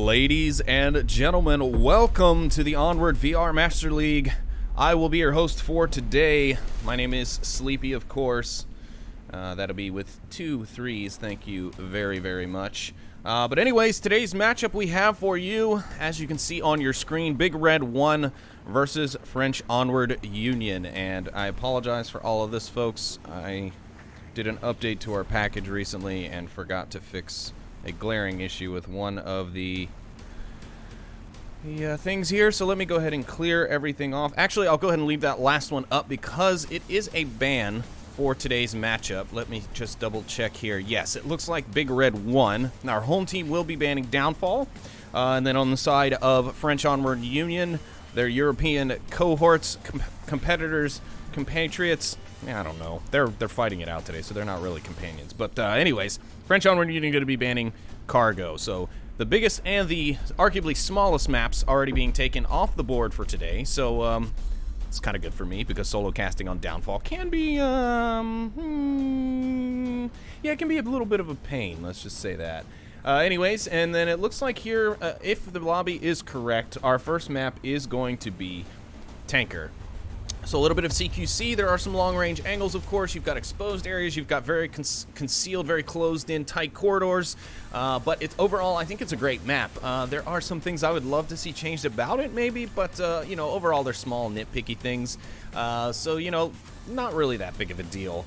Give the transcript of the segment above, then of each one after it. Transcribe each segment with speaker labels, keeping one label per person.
Speaker 1: Ladies and gentlemen, welcome to the Onward VR Master League. I will be your host for today. My name is Sleepy, of course. That'll be with 2 3s. Thank you very, very much. But anyways, today's matchup we have for you, as you can see on your screen, Big Red 1 versus French Onward Union. And I apologize for all of this, folks. I did an update to our package recently and forgot to fix a glaring issue with one of the things here, so let me go ahead and clear everything off. Actually, I'll go ahead and leave that last one up because it is a ban for today's matchup. Let me just double check here. Yes, it looks like Big Red won. Our home team will be banning Downfall, and then on the side of French Onward Union, their European cohorts, competitors, compatriots, I don't know. They're fighting it out today, so they're not really companions. But anyways, French Onward Union going to be banning Cargo. So the biggest and the arguably smallest maps already being taken off the board for today. So it's kind of good for me because solo casting on Downfall can be, yeah, it can be a little bit of a pain. Let's just say that. Anyways, and then it looks like here, if the lobby is correct, our first map is going to be Tanker. So a little bit of CQC. There are some long-range angles, of course. You've got exposed areas. You've got very concealed, very closed-in, tight corridors. But it's overall, I think it's a great map. There are some things I would love to see changed about it, maybe. But, you know, overall, they're small, nitpicky things. So, you know, not really that big of a deal.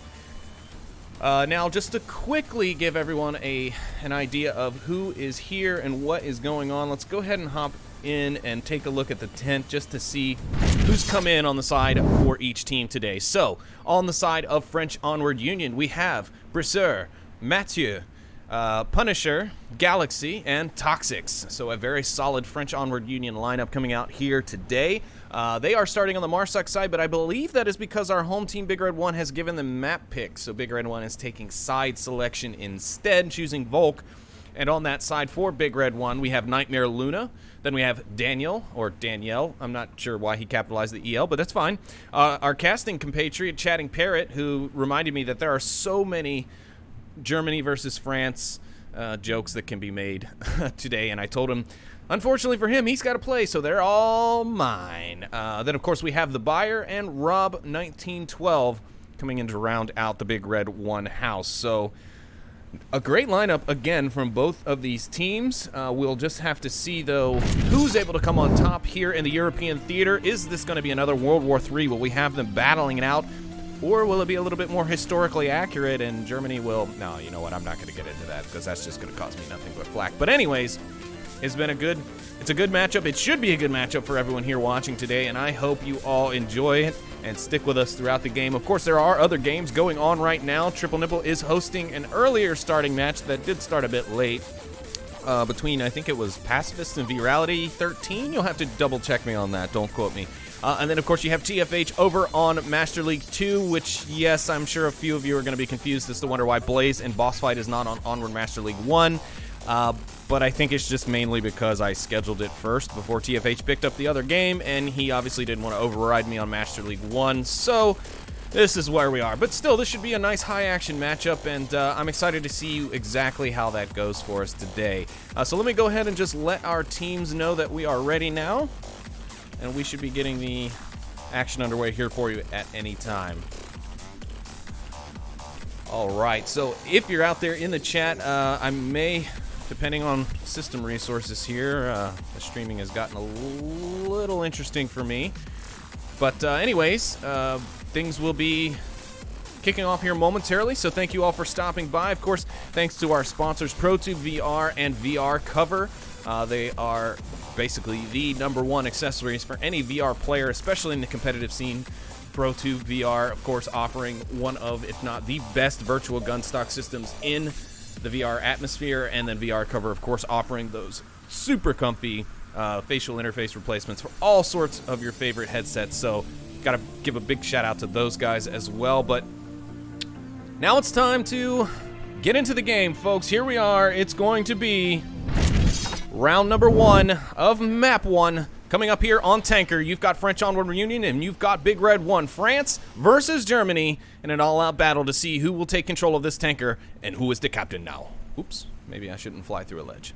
Speaker 1: Now, just to quickly give everyone an idea of who is here and what is going on, let's go ahead and hop in and take a look at the tent just to see who's come in on the side for each team today. So, on the side of French Onward Union, we have Briseur, Mathieu, Punisher, Galaxy, and Toxics. So a very solid French Onward Union lineup coming out here today. They are starting on the Marsuck side, but I believe that is because our home team, Big Red 1, has given them map picks. So Big Red 1 is taking side selection instead, choosing Volk. And on that side for Big Red 1, we have Nightmare Luna. Then we have Daniel, or Danielle. I'm not sure why he capitalized the EL, but that's fine. Our casting compatriot, Chatting Parrot, who reminded me that there are so many Germany versus France jokes that can be made today. And I told him, unfortunately for him, he's got to play, so they're all mine. Then, of course, we have The Buyer and Rob1912 coming in to round out the Big Red 1 house. So a great lineup, again, from both of these teams. We'll just have to see, though, who's able to come on top here in the European theater. Is this going to be another World War III? Will we have them battling it out? Or will it be a little bit more historically accurate and Germany will... No, you know what? I'm not going to get into that because that's just going to cause me nothing but flack. But anyways, it's a good matchup. It should be a good matchup for everyone here watching today, and I hope you all enjoy it and stick with us throughout the game. Of course, there are other games going on right now. Triple Nipple is hosting an earlier starting match that did start a bit late between, I think it was Pacifist and Virality 13. You'll have to double check me on that. Don't quote me. And then, of course, you have TFH over on Master League 2, which, yes, I'm sure a few of you are going to be confused as to wonder why Blaze and Boss Fight is not on Onward Master League 1. But I think it's just mainly because I scheduled it first before TFH picked up the other game, and he obviously didn't want to override me on Master League 1, so this is where we are. But still, this should be a nice high-action matchup, and I'm excited to see exactly how that goes for us today. So let me go ahead and just let our teams know that we are ready now, and we should be getting the action underway here for you at any time. All right, so if you're out there in the chat, I may, depending on system resources here, the streaming has gotten a little interesting for me. But anyways, things will be kicking off here momentarily, so thank you all for stopping by. Of course, thanks to our sponsors, ProTube VR and VR Cover. They are basically the #1 accessories for any VR player, especially in the competitive scene. ProTube VR, of course, offering one of, if not the best virtual gun stock systems in the VR atmosphere, and then VR Cover, of course, offering those super comfy facial interface replacements for all sorts of your favorite headsets. So, gotta give a big shout out to those guys as well. But now it's time to get into the game, folks. Here we are. It's going to be round number 1 of map 1. Coming up here on Tanker, you've got French Onward Reunion, and you've got Big Red 1, France versus Germany, in an all-out battle to see who will take control of this tanker and who is the captain now. Oops, maybe I shouldn't fly through a ledge.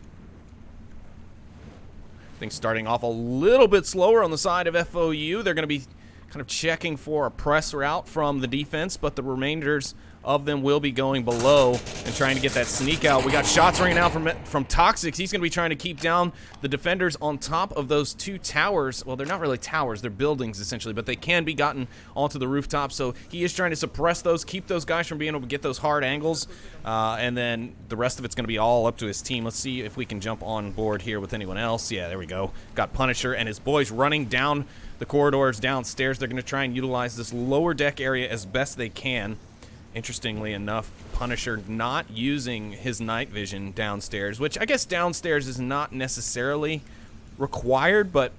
Speaker 1: Things starting off a little bit slower on the side of FOU. They're going to be kind of checking for a press route from the defense, but the remainders of them will be going below and trying to get that sneak out. We got shots ringing out from Toxic. He's going to be trying to keep down the defenders on top of those 2 towers. Well, they're not really towers. They're buildings, essentially, but they can be gotten onto the rooftop. So he is trying to suppress those, keep those guys from being able to get those hard angles. And then the rest of it's going to be all up to his team. Let's see if we can jump on board here with anyone else. Yeah, there we go. Got Punisher and his boys running down the corridors downstairs. They're going to try and utilize this lower deck area as best they can. Interestingly enough, Punisher not using his night vision downstairs, which I guess downstairs is not necessarily required, but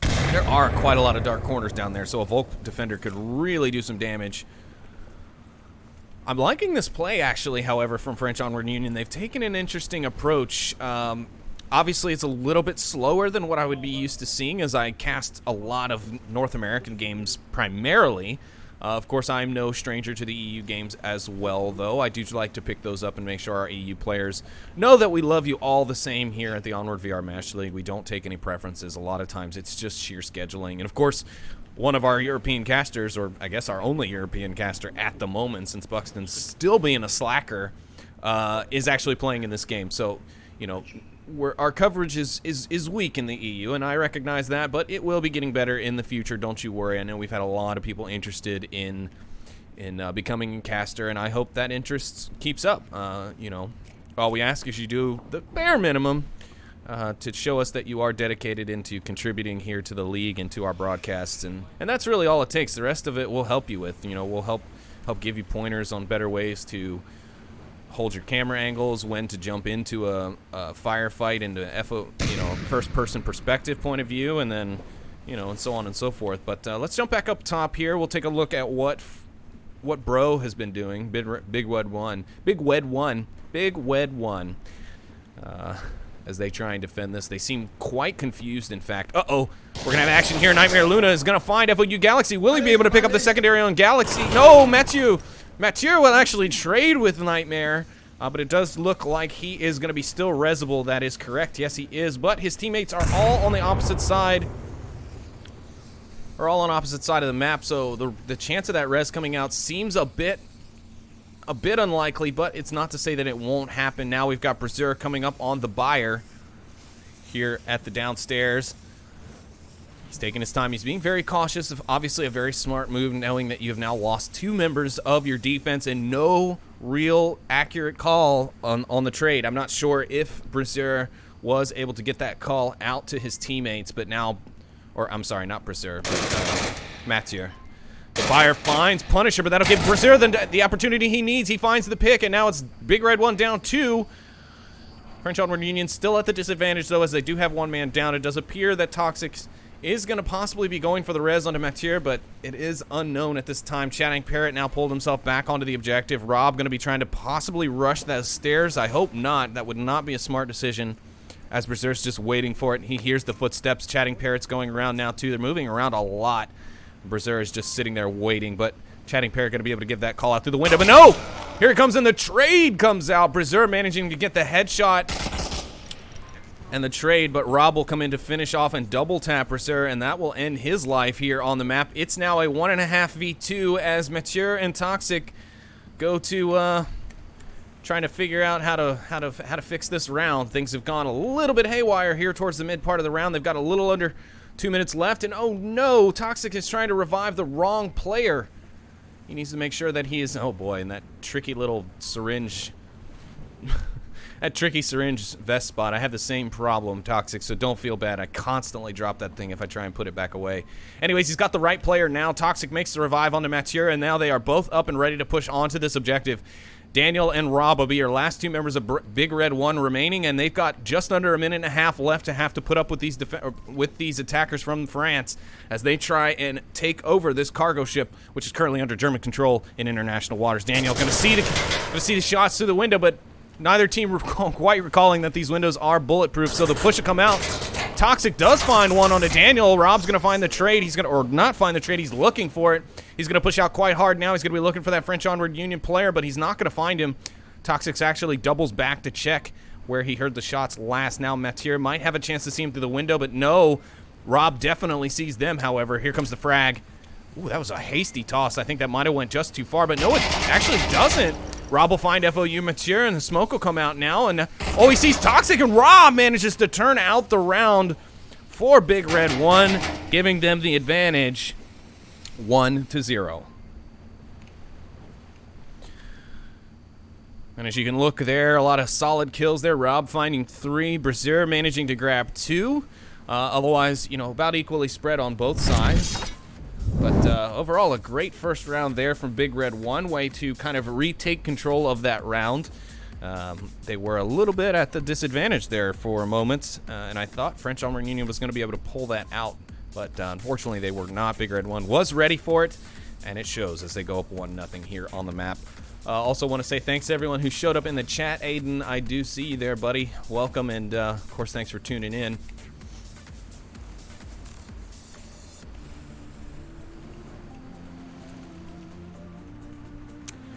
Speaker 1: there are quite a lot of dark corners down there, so a Volk defender could really do some damage. I'm liking this play, actually, however, from French Onward Union. They've taken an interesting approach. Obviously, it's a little bit slower than what I would be used to seeing, as I cast a lot of North American games primarily. Of course, I'm no stranger to the EU games as well, though. I do like to pick those up and make sure our EU players know that we love you all the same here at the Onward VR Match League. We don't take any preferences. A lot of times, it's just sheer scheduling. And, of course, one of our European casters, or I guess our only European caster at the moment, since Buxton's still being a slacker, is actually playing in this game. So, you know, our coverage is weak in the EU, and I recognize that, but it will be getting better in the future. Don't you worry. I know we've had a lot of people interested in becoming a caster, and I hope that interest keeps up. You know, all we ask is you do the bare minimum to show us that you are dedicated into contributing here to the league and to our broadcasts, and that's really all it takes. The rest of it we'll help you with. You know, we'll help give you pointers on better ways to hold your camera angles, when to jump into a firefight into first-person perspective point of view, and then, and so on and so forth. But let's jump back up top here. We'll take a look at what Bro has been doing. Big Wed 1. As they try and defend this. They seem quite confused, in fact. Uh-oh. We're going to have action here. Nightmare Luna is going to find FOU Galaxy. Will he be able to pick up the secondary on Galaxy? No, Mathieu will actually trade with Nightmare, but it does look like he is going to be still resable. That is correct. Yes, he is, but his teammates are all on the opposite side. Are all on opposite side of the map, so the chance of that res coming out seems a bit unlikely, but it's not to say that it won't happen. Now we've got Brazier coming up on the buyer here at the downstairs. He's taking his time. He's being very cautious. Obviously a very smart move, knowing that you have now lost 2 members of your defense and no real accurate call on the trade. I'm not sure if Brazier was able to get that call out to his teammates, but now, or I'm sorry, not Brazier, but Mathieu. The buyer finds Punisher, but that'll give Brazier the opportunity he needs. He finds the pick, and now it's Big Red 1 down 2. French Onward Union still at the disadvantage, though, as they do have 1 man down. It does appear that Toxic is going to possibly be going for the res onto Mathieu, but it is unknown at this time. Chatting Parrot now pulled himself back onto the objective. Rob going to be trying to possibly rush those stairs. I hope not. That would not be a smart decision, as Brazier's just waiting for it. He hears the footsteps. Chatting Parrot's going around now, too. They're moving around a lot. Brazier is just sitting there waiting, but Chatting Parrot going to be able to give that call out through the window. But no! Here it comes, and the trade comes out. Brazier managing to get the headshot and the trade, but Rob will come in to finish off and double tap Brazier, and that will end his life here on the map. It's now a 1.5v2 as Mathieu and Toxic go to trying to figure out how to fix this round. Things have gone a little bit haywire here towards the mid part of the round. They've got a little under 2 minutes left, and oh no, Toxic is trying to revive the wrong player. He needs to make sure that he is, oh boy, and that tricky little syringe, that tricky syringe vest spot. I have the same problem, Toxic, so don't feel bad. I constantly drop that thing if I try and put it back away. Anyways, he's got the right player now. Toxic makes the revive onto Mathieu, and now they are both up and ready to push onto this objective. Daniel and Rob will be your last two members of Big Red 1 remaining, and they've got just under a minute and a half left to have to put up with these attackers from France as they try and take over this cargo ship, which is currently under German control in international waters. Daniel going to see the shots through the window, but neither team quite recalling that these windows are bulletproof, so the push will come out. Toxic does find one on a Daniel. Rob's going to find the trade. He's going to, or not find the trade, he's looking for it. He's going to push out quite hard now. He's going to be looking for that French Onward Union player, but he's not going to find him. Toxic actually doubles back to check where he heard the shots last. Now Mathieu might have a chance to see him through the window, but no. Rob definitely sees them, however. Here comes the frag. Ooh, that was a hasty toss. I think that might have went just too far, but no, it actually doesn't. Rob will find FOU Mathieu, and the smoke will come out now, and oh, he sees Toxic, and Rob manages to turn out the round for Big Red 1, giving them the advantage 1-0. And as you can look there, a lot of solid kills there. Rob finding 3, Brazier managing to grab 2. Otherwise, you know, about equally spread on both sides. But overall, a great first round there from Big Red 1. Way to kind of retake control of that round. They were a little bit at the disadvantage there for a moment, and I thought French Onward Union was going to be able to pull that out, but unfortunately they were not. Big Red 1 was ready for it, and it shows as they go up 1-0 here on the map. Also want to say thanks to everyone who showed up in the chat. Aiden, I do see you there, buddy. Welcome, and of course, thanks for tuning in.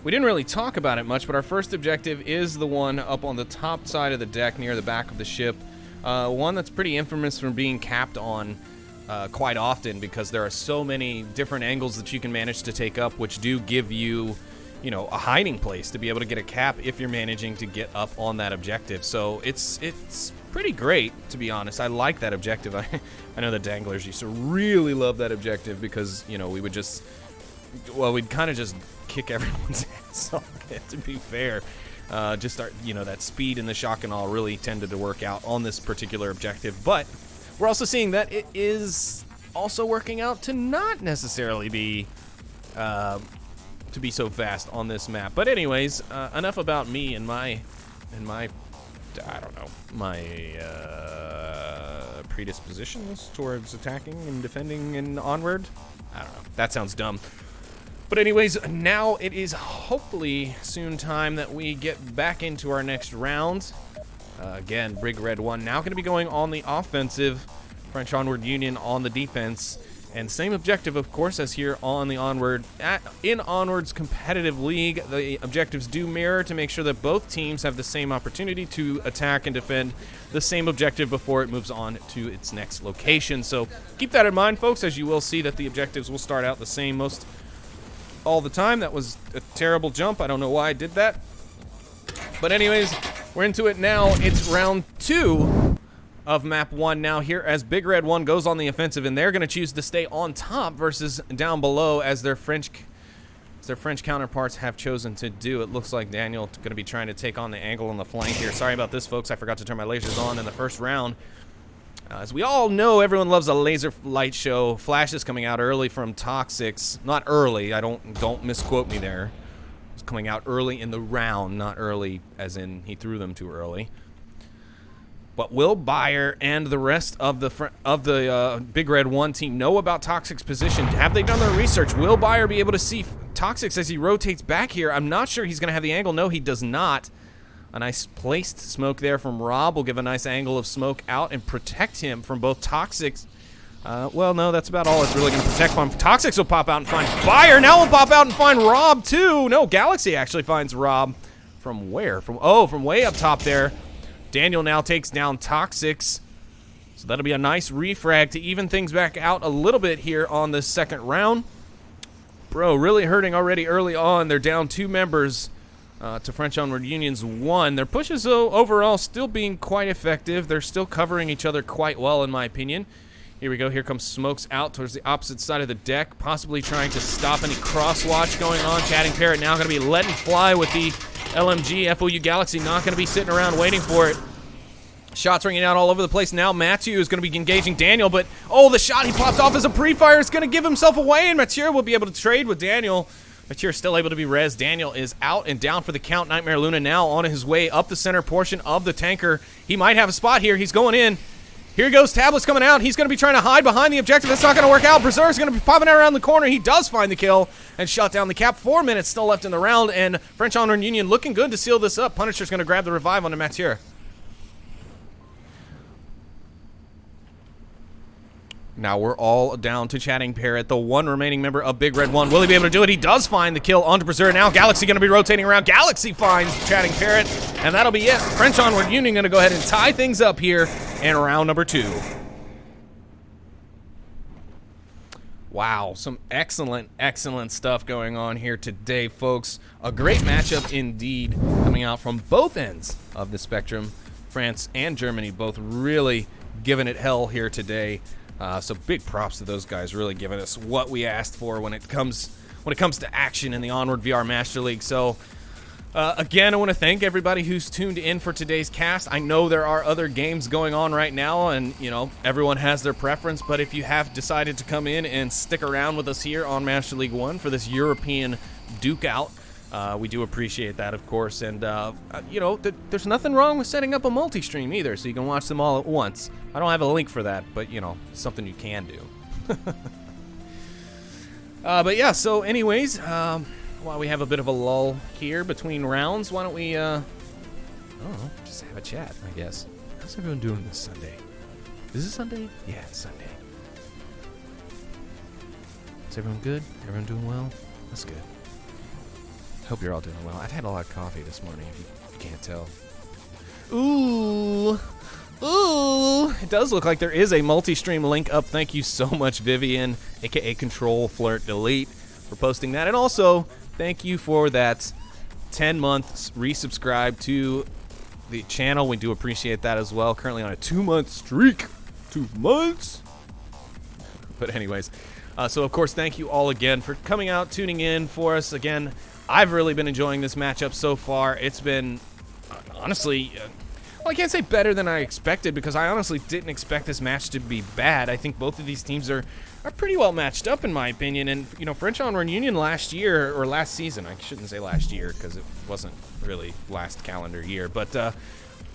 Speaker 1: We didn't really talk about it much, but our first objective is the one up on the top side of the deck near the back of the ship. One that's pretty infamous from being capped on quite often because there are so many different angles that you can manage to take up, which do give you, you know, a hiding place to be able to get a cap if you're managing to get up on that objective. So it's pretty great, to be honest. I like that objective. I know the Danglers used to really love that objective because, you know, we would just, well, we'd kind of just kick everyone's ass on it, to be fair. Just start, you know, that speed and the shock and all really tended to work out on this particular objective. But we're also seeing that it is also working out to not necessarily be to be so fast on this map. But anyways, enough about me and my I don't know, my predispositions towards attacking and defending in Onward. I don't know. That sounds dumb. But anyways, now it is hopefully soon time that we get back into our next round. Again, Big Red 1 now going to be going on the offensive. French Onward Union on the defense. And same objective, of course, as here on the Onward. In Onward's competitive league, the objectives do mirror to make sure that both teams have the same opportunity to attack and defend the same objective before it moves on to its next location. So keep that in mind, folks, as you will see that the objectives will start out the same most all the time. That was a terrible jump. I don't know why I did that. But anyways, we're into it now. It's round 2 of map 1 now here as Big Red 1 goes on the offensive, and they're going to choose to stay on top versus down below as their French counterparts have chosen to do. It looks like Daniel going to be trying to take on the angle on the flank here. Sorry about this, folks. I forgot to turn my lasers on in the first round. As we all know, everyone loves a laser light show. Flashes coming out early from Toxics. Not early. Don't misquote me there. It's coming out early in the round, not early as in he threw them too early. But will Bayer and the rest of the Big Red 1 team know about Toxic's position? Have they done their research? Will Bayer be able to see Toxics as he rotates back here? I'm not sure he's going to have the angle. No, he does not. A nice placed smoke there from Rob will give a nice angle of smoke out and protect him from both Toxics. Well, no, that's about all it's really going to protect from. Toxics will pop out and find Bayer. Now will pop out and find Rob, too. No, Galaxy actually finds Rob. From where? From way up top there. Daniel now takes down Toxics. So that'll be a nice refrag to even things back out a little bit here on this second round. Bro, really hurting already early on. They're down 2 members to French Onward Union's 1. Their pushes, though, overall still being quite effective. They're still covering each other quite well, in my opinion. Here we go. Here comes Smokes out towards the opposite side of the deck, possibly trying to stop any crosswatch going on. Chatting Parrot now going to be letting fly with the LMG. FOU Galaxy not going to be sitting around waiting for it. Shots ringing out all over the place. Now Mathieu is going to be engaging Daniel, but the shot he popped off as a pre-fire is going to give himself away, and Mathieu will be able to trade with Daniel. Mathieu still able to be res. Daniel is out and down for the count. Nightmare Luna now on his way up the center portion of the tanker. He might have a spot here. He's going in. Here goes Tablet's coming out. He's going to be trying to hide behind the objective. That's not going to work out. Berserk's going to be popping out around the corner. He does find the kill and shut down the cap. 4 minutes still left in the round, and French Onward Union looking good to seal this up. Punisher's going to grab the revive on the Mathieu. Now we're all down to Chatting Parrot, the 1 remaining member of Big Red 1. Will he be able to do it? He does find the kill onto Berserk. Now Galaxy going to be rotating around. Galaxy finds Chatting Parrot, and that'll be it. French Onward Union going to go ahead and tie things up here in round number 2. Wow, some excellent, excellent stuff going on here today, folks. A great matchup indeed coming out from both ends of the spectrum. France and Germany both really giving it hell here today. So big props to those guys, really giving us what we asked for when it comes to action in the Onward VR Master League. So again, I want to thank everybody who's tuned in for today's cast. I know there are other games going on right now, and everyone has their preference. But if you have decided to come in and stick around with us here on Master League 1 for this European Duke out, we do appreciate that, of course. And there's nothing wrong with setting up a multi-stream either, so you can watch them all at once. I don't have a link for that, but something you can do. But yeah, so anyways, while we have a bit of a lull here between rounds, why don't we I don't know, just have a chat, I guess. How's everyone doing this Sunday? Is it Sunday? Yeah, it's Sunday. Is everyone good? Everyone doing well? That's good. Hope you're all doing well. I've had a lot of coffee this morning, if you can't tell. Ooh. It does look like there is a multi-stream link up. Thank you so much, Vivian, aka Control Flirt Delete, for posting that. And also, thank you for that 10 months resubscribe to the channel. We do appreciate that as well. Currently on a 2-month streak. 2 months. But anyways, so of course, thank you all again for coming out, tuning in for us again. I've really been enjoying this matchup so far. It's been, honestly, well, I can't say better than I expected, because I honestly didn't expect this match to be bad. I think both of these teams are pretty well matched up, in my opinion. And, French Onward Union last year, or last season, I shouldn't say last year, because it wasn't really last calendar year. But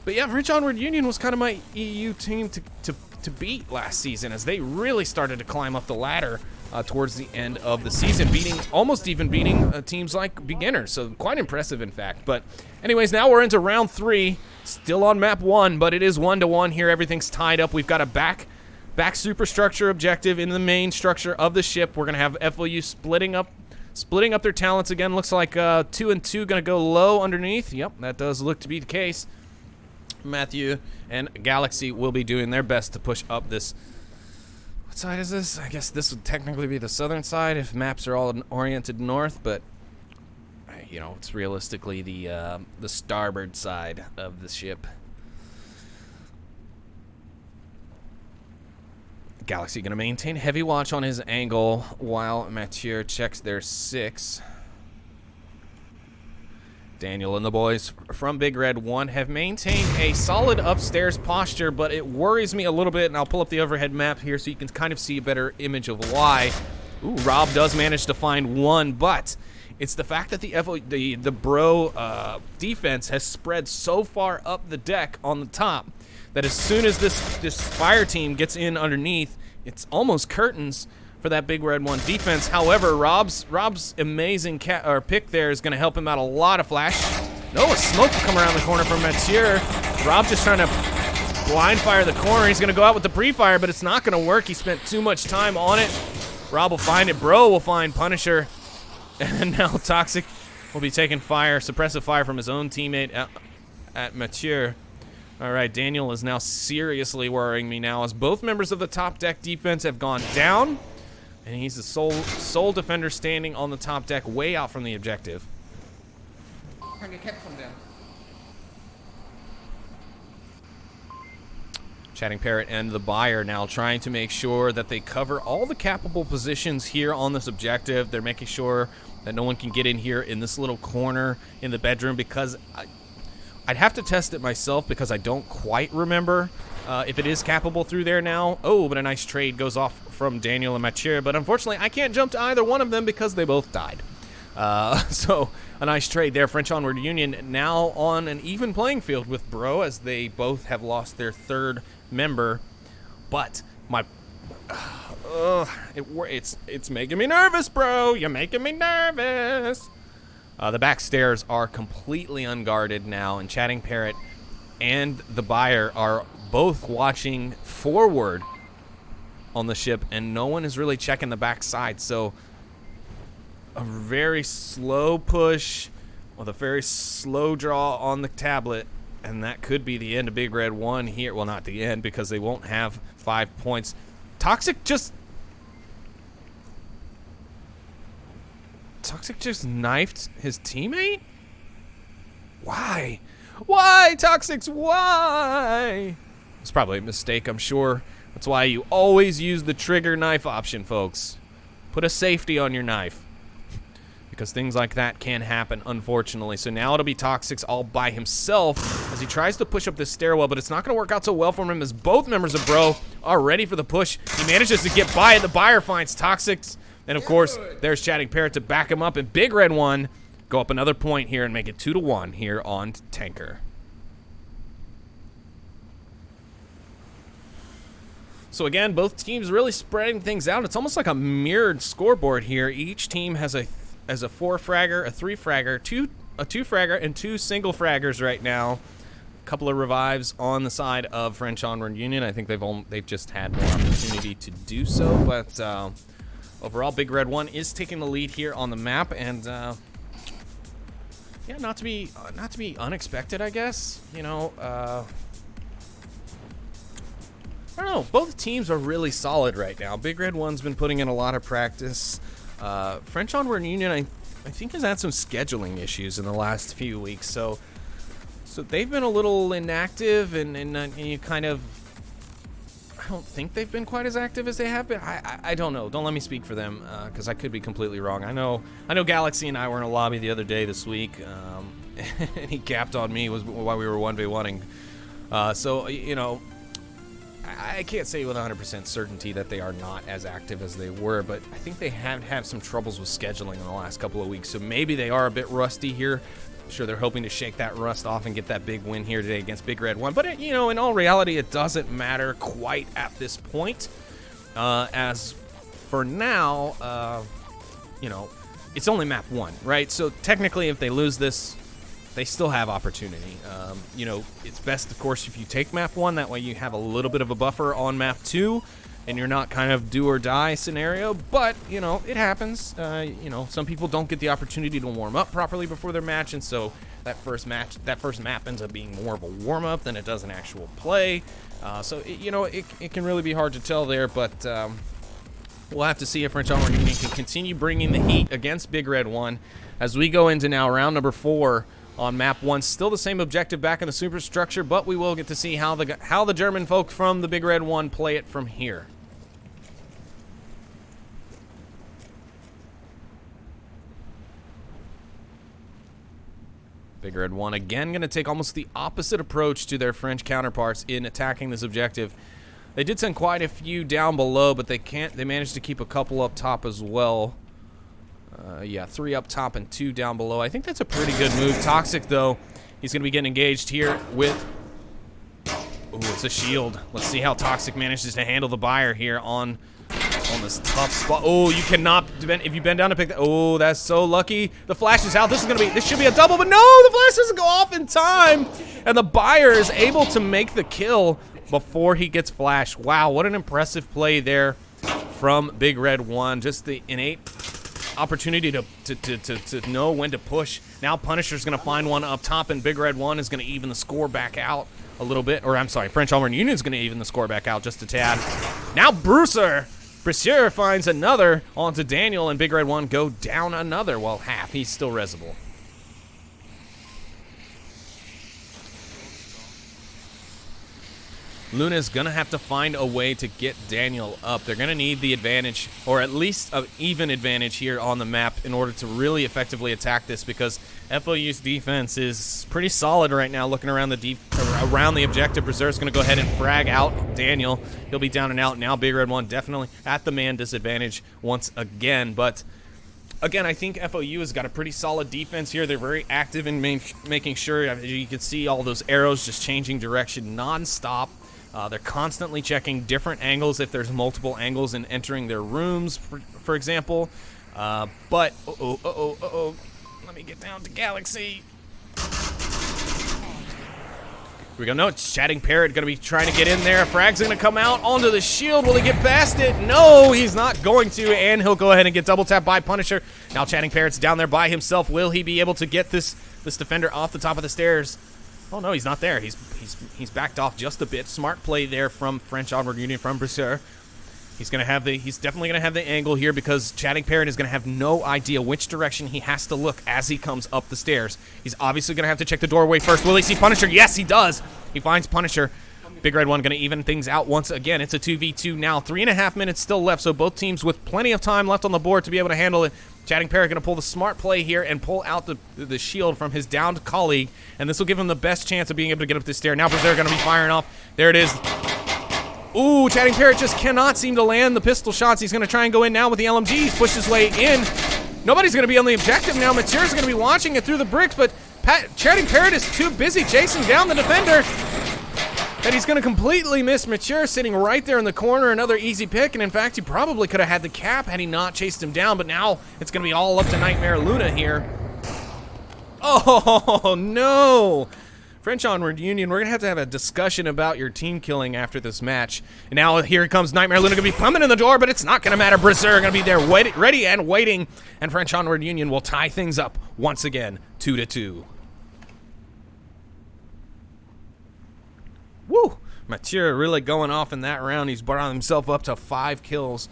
Speaker 1: yeah, French Onward Union was kind of my EU team to beat last season, as they really started to climb up the ladder towards the end of the season, almost even beating teams like Beginners. So quite impressive, in fact. But anyways, now we're into round 3, still on map 1, but it is 1-1 here. Everything's tied up. We've got a back superstructure objective in the main structure of the ship. We're gonna have FOU splitting up their talents again. Looks like 2 and 2 gonna go low underneath. Yep, that does look to be the case. Mathieu and Galaxy will be doing their best to push up this. What side is this? I guess this would technically be the southern side if maps are all oriented north, but it's realistically the starboard side of the ship. Galaxy going to maintain heavy watch on his angle while Mathieu checks their 6. Daniel and the boys from Big Red 1 have maintained a solid upstairs posture, but it worries me a little bit, and I'll pull up the overhead map here so you can kind of see a better image of why. Ooh, Rob does manage to find 1, but it's the fact that the bro defense has spread so far up the deck on the top that as soon as this fire team gets in underneath, it's almost curtains for that Big Red 1 defense. However, Rob's amazing pick there is going to help him out a lot of flash. No, a smoke will come around the corner from Mathieu. Rob just trying to blind fire the corner. He's going to go out with the pre-fire, but it's not going to work. He spent too much time on it. Rob will find it. Bro will find Punisher. And now Toxic will be taking fire, suppressive fire from his own teammate at Mathieu. All right, Daniel is now seriously worrying me now, as both members of the top deck defense have gone down. And he's the sole defender standing on the top deck, way out from the objective.
Speaker 2: Can get kept from them.
Speaker 1: Chatting Parrot and the buyer now trying to make sure that they cover all the capable positions here on this objective. They're making sure that no one can get in here in this little corner in the bedroom, because I'd have to test it myself because I don't quite remember if it is capable through there now. Oh, but a nice trade goes off from Daniel and Mathieu, but unfortunately I can't jump to either one of them because they both died. So a nice trade there. French Onward Union now on an even playing field with Bro, as they both have lost their third member. But my it's making me nervous, bro. You're making me nervous. The back stairs are completely unguarded now, and Chatting Parrot and the buyer are both watching forward on the ship, and no one is really checking the back side. So a very slow push with a very slow draw on the tablet, and that could be the end of Big Red 1 here. Well, not the end, because they won't have 5 points. Toxic just knifed his teammate? Why? Why, Toxics? Why? It's probably a mistake, I'm sure. That's why you always use the trigger knife option, folks. Put a safety on your knife, because things like that can happen, unfortunately. So now it'll be Toxics all by himself as he tries to push up this stairwell, but it's not going to work out so well for him, as both members of Bro are ready for the push. He manages to get by, and the buyer finds Toxics. And, of course, there's Chatting Parrot to back him up, and Big Red 1 go up another point here and make it 2-1 here on Tanker. So again, both teams really spreading things out. It's almost like a mirrored scoreboard here. Each team has a 4-fragger, a 3-fragger, a 2-fragger, and 2 single fraggers right now. A couple of revives on the side of French Onward Union. I think they've just had more opportunity to do so, but overall, Big Red 1 is taking the lead here on the map, and yeah, not to be unexpected, I guess. You know, I don't know. Both teams are really solid right now. Big Red 1's been putting in a lot of practice. French Onward Union, I think, has had some scheduling issues in the last few weeks, so they've been a little inactive, and you kind of, I don't think they've been quite as active as they have been. I don't know. Don't let me speak for them, because I could be completely wrong. I know Galaxy and I were in a lobby the other day this week, and he capped on me while we were 1v1ing. So, you know, I can't say with 100% certainty that they are not as active as they were, but I think they have had some troubles with scheduling in the last couple of weeks, so maybe they are a bit rusty here. I'm sure they're hoping to shake that rust off and get that big win here today against Big Red 1, but you know, in all reality, it doesn't matter quite at this point. As for now, you know, it's only map 1, right? So technically, if they lose this, they still have opportunity. You know, it's best, of course, if you take map 1. That way you have a little bit of a buffer on map 2, and you're not kind of do or die scenario. But, you know, it happens. You know, some people don't get the opportunity to warm up properly before their match, and so that first map ends up being more of a warm-up than it does an actual play. So, you know, it can really be hard to tell there, but we'll have to see if French Onward Union can continue bringing the heat against Big Red 1 as we go into now round number 4 on map 1. Still the same objective back in the superstructure, but we will get to see how the German folk from the Big Red 1 play it from here. Big Red 1 again going to take almost the opposite approach to their French counterparts in attacking this objective. They did send quite a few down below, but they managed to keep a couple up top as well. Yeah, 3 up top and 2 down below. I think that's a pretty good move. Toxic, though, he's going to be getting engaged here with... Ooh, it's a shield. Let's see how Toxic manages to handle the buyer here on this tough spot. Oh, you cannot... If you bend down to pick that... Oh, that's so lucky. The flash is out. This should be a double, but no! The flash doesn't go off in time! And the buyer is able to make the kill before he gets flashed. Wow, what an impressive play there from Big Red 1. Just the innate opportunity to know when to push. Now Punisher's going to find one up top, and Big Red 1 is going to even the score back out a little bit. Or I'm sorry, French Onward Union is going to even the score back out just a tad. Now Bruiser Brasseur finds another onto Daniel, and Big Red 1 go down another. Well, half. He's still resable. Luna's going to have to find a way to get Daniel up. They're going to need the advantage, or at least an even advantage here on the map in order to really effectively attack this, because FOU's defense is pretty solid right now. Looking around the objective, Berserk's going to go ahead and frag out Daniel. He'll be down and out now. Big Red 1 definitely at the man disadvantage once again, but again, I think FOU has got a pretty solid defense here. They're very active in making sure, you can see all those arrows just changing direction nonstop. They're constantly checking different angles if there's multiple angles and entering their rooms, for example. But, let me get down to Galaxy. Here we go. No, it's Chatting Parrot going to be trying to get in there. Frag's going to come out onto the shield. Will he get past it? No, he's not going to, and he'll go ahead and get double tapped by Punisher. Now Chatting Parrot's down there by himself. Will he be able to get this defender off the top of the stairs? Oh no, he's not there. He's backed off just a bit. Smart play there from French Onward Union from Brasseur. He's definitely gonna have the angle here, because Chatting Parrot is gonna have no idea which direction he has to look as he comes up the stairs. He's obviously gonna have to check the doorway first. Will he see Punisher? Yes, he does. He finds Punisher. Big Red 1 gonna even things out once again. It's a 2v2 now. 3.5 minutes still left, so both teams with plenty of time left on the board to be able to handle it. Chatting Parrot going to pull the smart play here and pull out the shield from his downed colleague, and this will give him the best chance of being able to get up this stair. Now Berserk going to be firing off. There it is. Ooh, Chatting Parrot just cannot seem to land the pistol shots. He's going to try and go in now with the LMG. He's pushed his way in. Nobody's going to be on the objective now. Mateer's going to be watching it through the bricks, but Chatting Parrot is too busy chasing down the defender. And he's going to completely miss Mateer sitting right there in the corner. Another easy pick, and in fact, he probably could have had the cap had he not chased him down, but now it's going to be all up to Nightmare Luna here. Oh, no. French Onward Union, we're going to have a discussion about your team killing after this match. And now here comes Nightmare Luna, going to be coming in the door, but it's not going to matter. Brasseur going to be there ready and waiting, and French Onward Union will tie things up once again, 2-2. Woo! Mateer really going off in that round. He's brought himself up to 5 kills,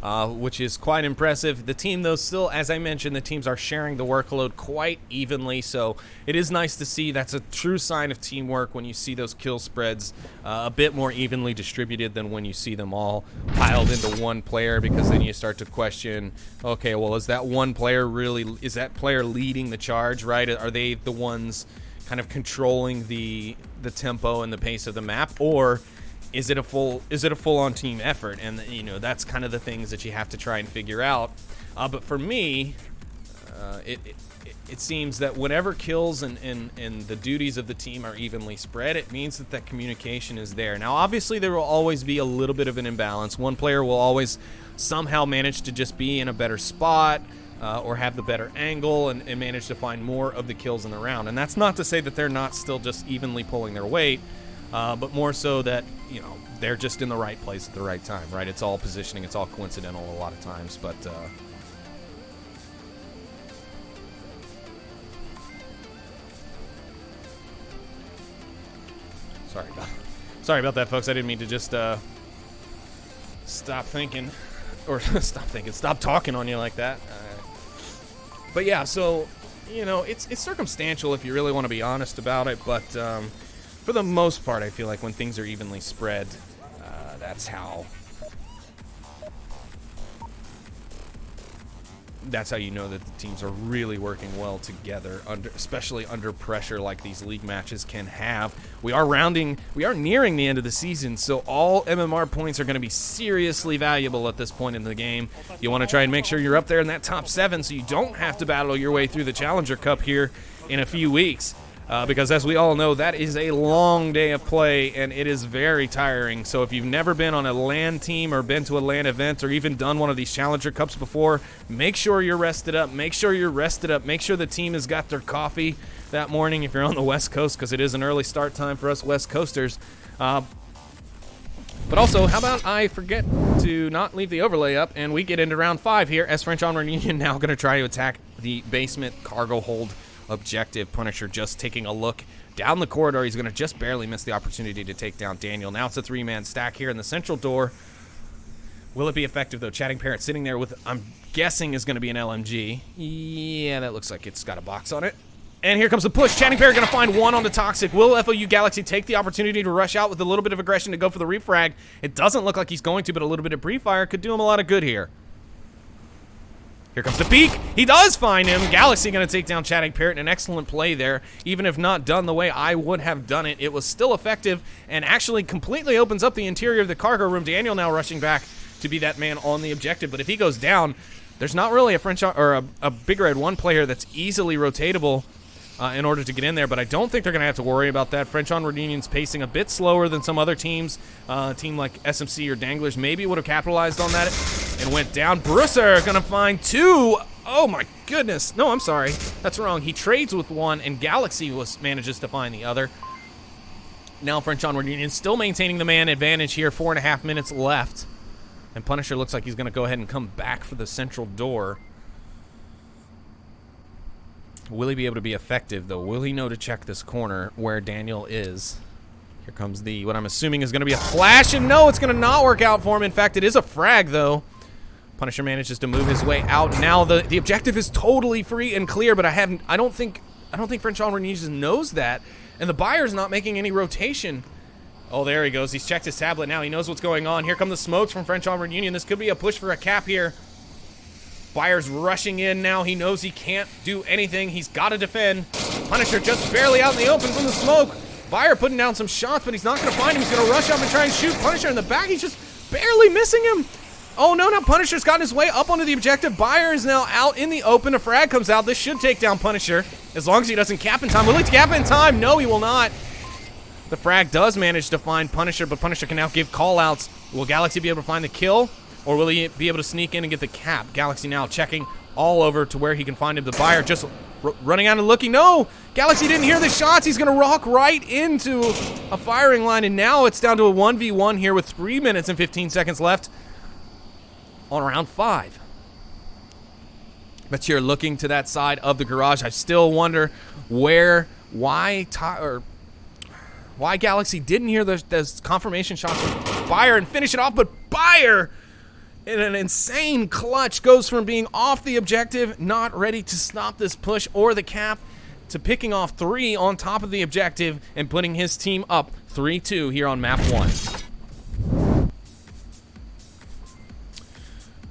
Speaker 1: which is quite impressive. The team, though, still, as I mentioned, the teams are sharing the workload quite evenly, so it is nice to see. That's a true sign of teamwork when you see those kill spreads a bit more evenly distributed than when you see them all piled into one player, because then you start to question, okay, well, is that one player is that player leading the charge, right? Are they the ones kind of controlling the tempo and the pace of the map, or is it a full-on team effort? And you know, that's kind of the things that you have to try and figure out. But for me, it seems that whenever kills and the duties of the team are evenly spread, it means that communication is there. Now, obviously, there will always be a little bit of an imbalance. One player will always somehow manage to just be in a better spot, or have the better angle and manage to find more of the kills in the round. And that's not to say that they're not still just evenly pulling their weight, but more so that, you know, they're just in the right place at the right time, right? It's all positioning, it's all coincidental a lot of times, but sorry about that, folks. I didn't mean to just stop talking on you like that. But yeah, so, you know, it's circumstantial if you really want to be honest about it, but for the most part, I feel like when things are evenly spread, that's how you know that the teams are really working well together, especially under pressure like these league matches can have. We are nearing the end of the season, so all MMR points are going to be seriously valuable at this point in the game. You want to try and make sure you're up there in that top 7 so you don't have to battle your way through the Challenger Cup here in a few weeks. Because as we all know, that is a long day of play, and it is very tiring. So if you've never been on a LAN team or been to a LAN event or even done one of these Challenger Cups before, make sure you're rested up. Make sure the team has got their coffee that morning if you're on the West Coast, because it is an early start time for us West Coasters. But also, how about I forget to not leave the overlay up, and we get into round 5 here as French Onward Union now going to try to attack the basement cargo hold objective. Punisher just taking a look down the corridor. He's going to just barely miss the opportunity to take down Daniel. Now it's a 3-man stack here in the central door. Will it be effective, though? Chatting Parrot sitting there with, I'm guessing, is going to be an LMG. Yeah, that looks like it's got a box on it. And here comes the push. Chatting Parrot going to find one on the Toxic. Will FOU Galaxy take the opportunity to rush out with a little bit of aggression to go for the refrag? It doesn't look like he's going to, but a little bit of pre-fire could do him a lot of good here. Here comes the peek. He does find him. Galaxy going to take down Chatting Parrot. An excellent play there. Even if not done the way I would have done it, it was still effective and actually completely opens up the interior of the cargo room. Daniel now rushing back to be that man on the objective. But if he goes down, there's not really a French or a Big Red 1 player that's easily rotatable in order to get in there, but I don't think they're going to have to worry about that. French Onward Union's pacing a bit slower than some other teams. A team like SMC or Danglers maybe would have capitalized on that and went down. Brusser going to find two. Oh my goodness. No, I'm sorry. That's wrong. He trades with one, and Galaxy manages to find the other. Now French Onward Union still maintaining the man advantage here. 4.5 minutes left. And Punisher looks like he's going to go ahead and come back for the central door. Will he be able to be effective, though? Will he know to check this corner where Daniel is? Here comes the, what I'm assuming is going to be a flash, and no, it's going to not work out for him. In fact, it is a frag, though. Punisher manages to move his way out. Now the objective is totally free and clear, but I don't think French Onward knows that, and the buyer's not making any rotation. Oh, there he goes. He's checked his tablet now. He knows what's going on. Here come the smokes from French Onward Union. This could be a push for a cap here. Buyer's rushing in now. He knows he can't do anything. He's got to defend. Punisher just barely out in the open from the smoke. Buyer putting down some shots, but he's not going to find him. He's going to rush up and try and shoot Punisher in the back. He's just barely missing him. Oh, no, now Punisher's gotten his way up onto the objective. Buyer is now out in the open. A frag comes out. This should take down Punisher, as long as he doesn't cap in time. Will he cap in time? No, he will not. The frag does manage to find Punisher, but Punisher can now give call-outs. Will Galaxy be able to find the kill? Or will he be able to sneak in and get the cap? Galaxy now checking all over to where he can find him. The buyer just running out and looking. No! Galaxy didn't hear the shots. He's going to rock right into a firing line. And now it's down to a 1v1 here with 3 minutes and 15 seconds left on round 5. But here looking to that side of the garage. I still wonder why Galaxy didn't hear those confirmation shots from Buyer and finish it off. But Buyer, in an insane clutch, goes from being off the objective, not ready to stop this push or the cap, to picking off 3 on top of the objective and putting his team up 3-2 here on map 1.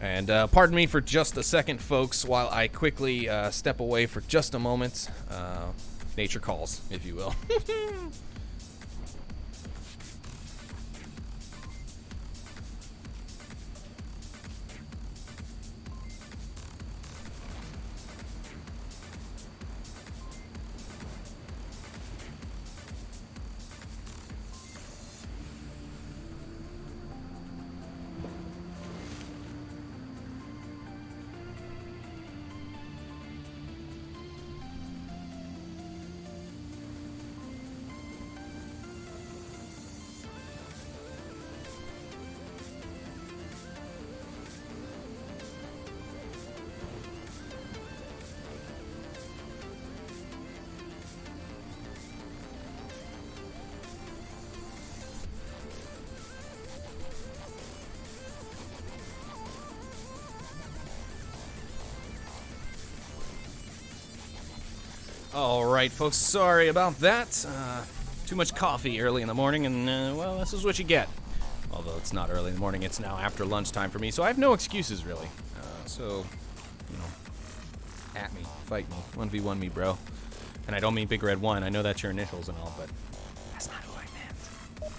Speaker 1: And pardon me for just a second, folks, while I quickly step away for just a moment. Nature calls, if you will. All right, folks, sorry about that. Too much coffee early in the morning, and, well, this is what you get. Although it's not early in the morning, it's now after lunchtime for me, so I have no excuses, really. So, you know, at me, fight me, 1v1 me, bro. And I don't mean Big Red 1. I know that's your initials and all, but that's not who I meant.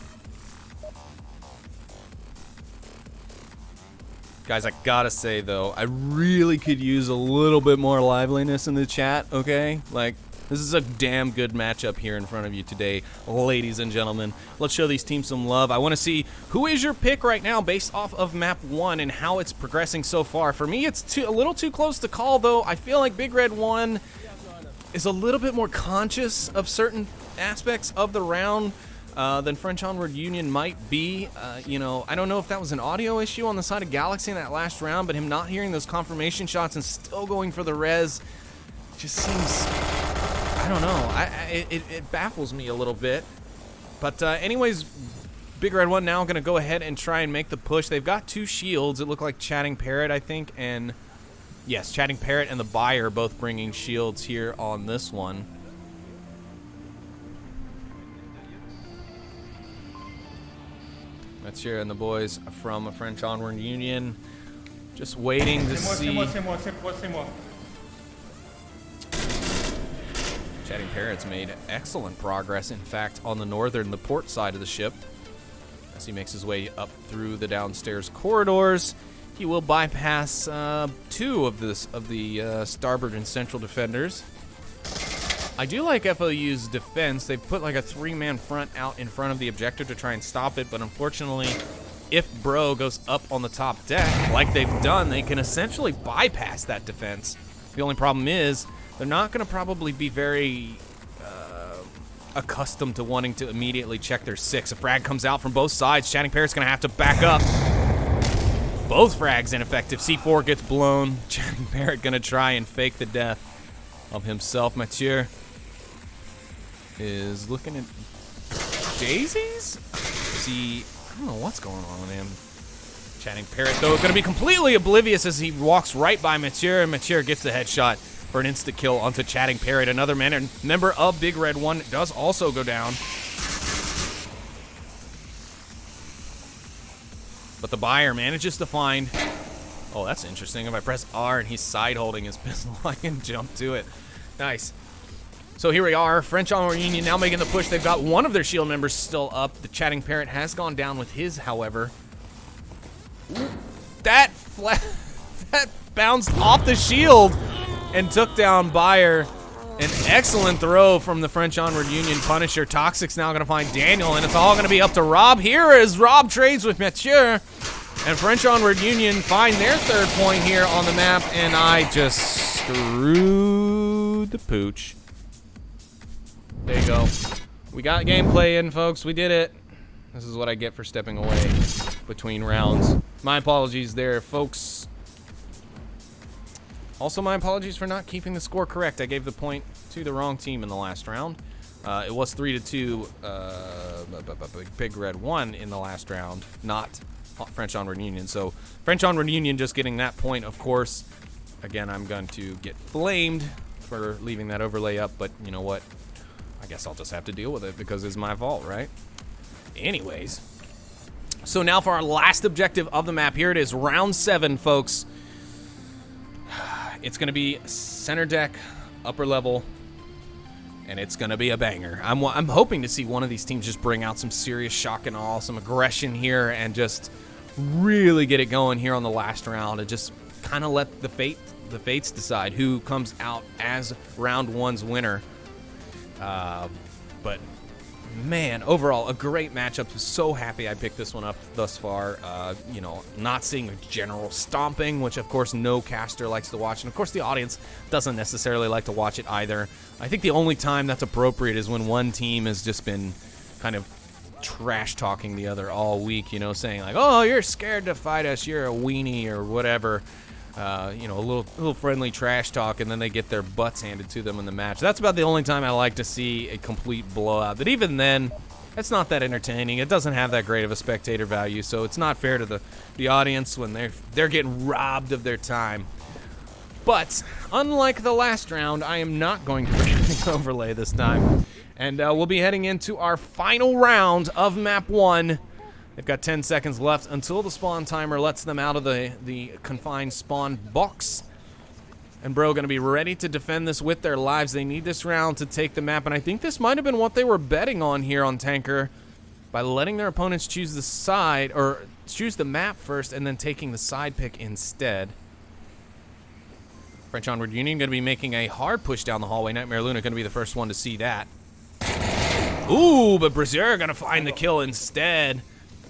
Speaker 1: Guys, I gotta say, though, I really could use a little bit more liveliness in the chat, okay? Like, this is a damn good matchup here in front of you today, ladies and gentlemen. Let's show these teams some love. I want to see who is your pick right now based off of map 1 and how it's progressing so far. For me, it's a little too close to call, though. I feel like Big Red 1 is a little bit more conscious of certain aspects of the round than French Onward Union might be. You know, I don't know if that was an audio issue on the side of Galaxy in that last round, but him not hearing those confirmation shots and still going for the res just seems, I don't know. It baffles me a little bit. But anyways, Big Red 1 now going to go ahead and try and make the push. They've got 2 shields. It looked like Chatting Parrot, I think, and yes, Chatting Parrot and the Buyer both bringing shields here on this one. Mathieu and the boys from French Onward Union just waiting to see. Chatting Parrot's made excellent progress, in fact, on the port side of the ship. As he makes his way up through the downstairs corridors, he will bypass 2 of the starboard and central defenders. I do like FOU's defense. They've put like a 3-man front out in front of the objective to try and stop it, but unfortunately, if Bro goes up on the top deck, like they've done, they can essentially bypass that defense. The only problem is, they're not going to probably be very accustomed to wanting to immediately check their 6. A frag comes out from both sides. Chatting Parrot's going to have to back up. Both frags ineffective. C4 gets blown. Chatting Parrot going to try and fake the death of himself. Mathieu is looking at daisies? I don't know what's going on with him. Chatting Parrot, though, going to be completely oblivious as he walks right by Mathieu, and Mathieu gets the headshot for an insta-kill onto Chatting Parrot. Another member of Big Red 1 does also go down. But the Buyer manages to find... Oh, that's interesting. If I press R and he's side-holding his pistol, I can jump to it. Nice. So here we are. French Onward Union now making the push. They've got one of their shield members still up. The Chatting Parrot has gone down with his, however. Ooh, that bounced off the shield and took down Buyer. An excellent throw from the French Onward Union Punisher. Toxic's now going to find Daniel, and it's all going to be up to Rob here as Rob trades with Mathieu. And French Onward Union find their 3rd point here on the map, and I just screwed the pooch. There you go. We got gameplay in, folks. We did it. This is what I get for stepping away between rounds. My apologies there, folks. Also, my apologies for not keeping the score correct. I gave the point to the wrong team in the last round. It was 3-2 Big Red 1 in the last round, not French Onward Union. So French Onward Union just getting that point, of course. Again, I'm going to get flamed for leaving that overlay up, but you know what? I guess I'll just have to deal with it because it's my fault, right? Anyways. So now for our last objective of the map. Here it is, round 7, folks. It's going to be center deck, upper level, and it's going to be a banger. I'm hoping to see one of these teams just bring out some serious shock and awe, some aggression here, and just really get it going here on the last round and just kind of let the fates decide who comes out as round 1's winner. But man, overall, a great matchup. So happy I picked this one up thus far. You know, not seeing a general stomping, which of course no caster likes to watch, and of course the audience doesn't necessarily like to watch it either. I think the only time that's appropriate is when one team has just been kind of trash talking the other all week, you know, saying like, oh, you're scared to fight us, you're a weenie or whatever. You know, a little friendly trash talk, and then they get their butts handed to them in the match. That's about the only time I like to see a complete blowout. But even then, it's not that entertaining. It doesn't have that great of a spectator value, so it's not fair to the audience when they're getting robbed of their time. But unlike the last round, I am not going to bring an overlay this time, and we'll be heading into our final round of map 1. They've got 10 seconds left until the spawn timer lets them out of the confined spawn box. And Bro going to be ready to defend this with their lives. They need this round to take the map, and I think this might have been what they were betting on here on Tanker, by letting their opponents choose the side, or choose the map first and then taking the side pick instead. French Onward Union going to be making a hard push down the hallway. Nightmare Luna going to be the first one to see that. Ooh, but Brazier going to find the kill instead.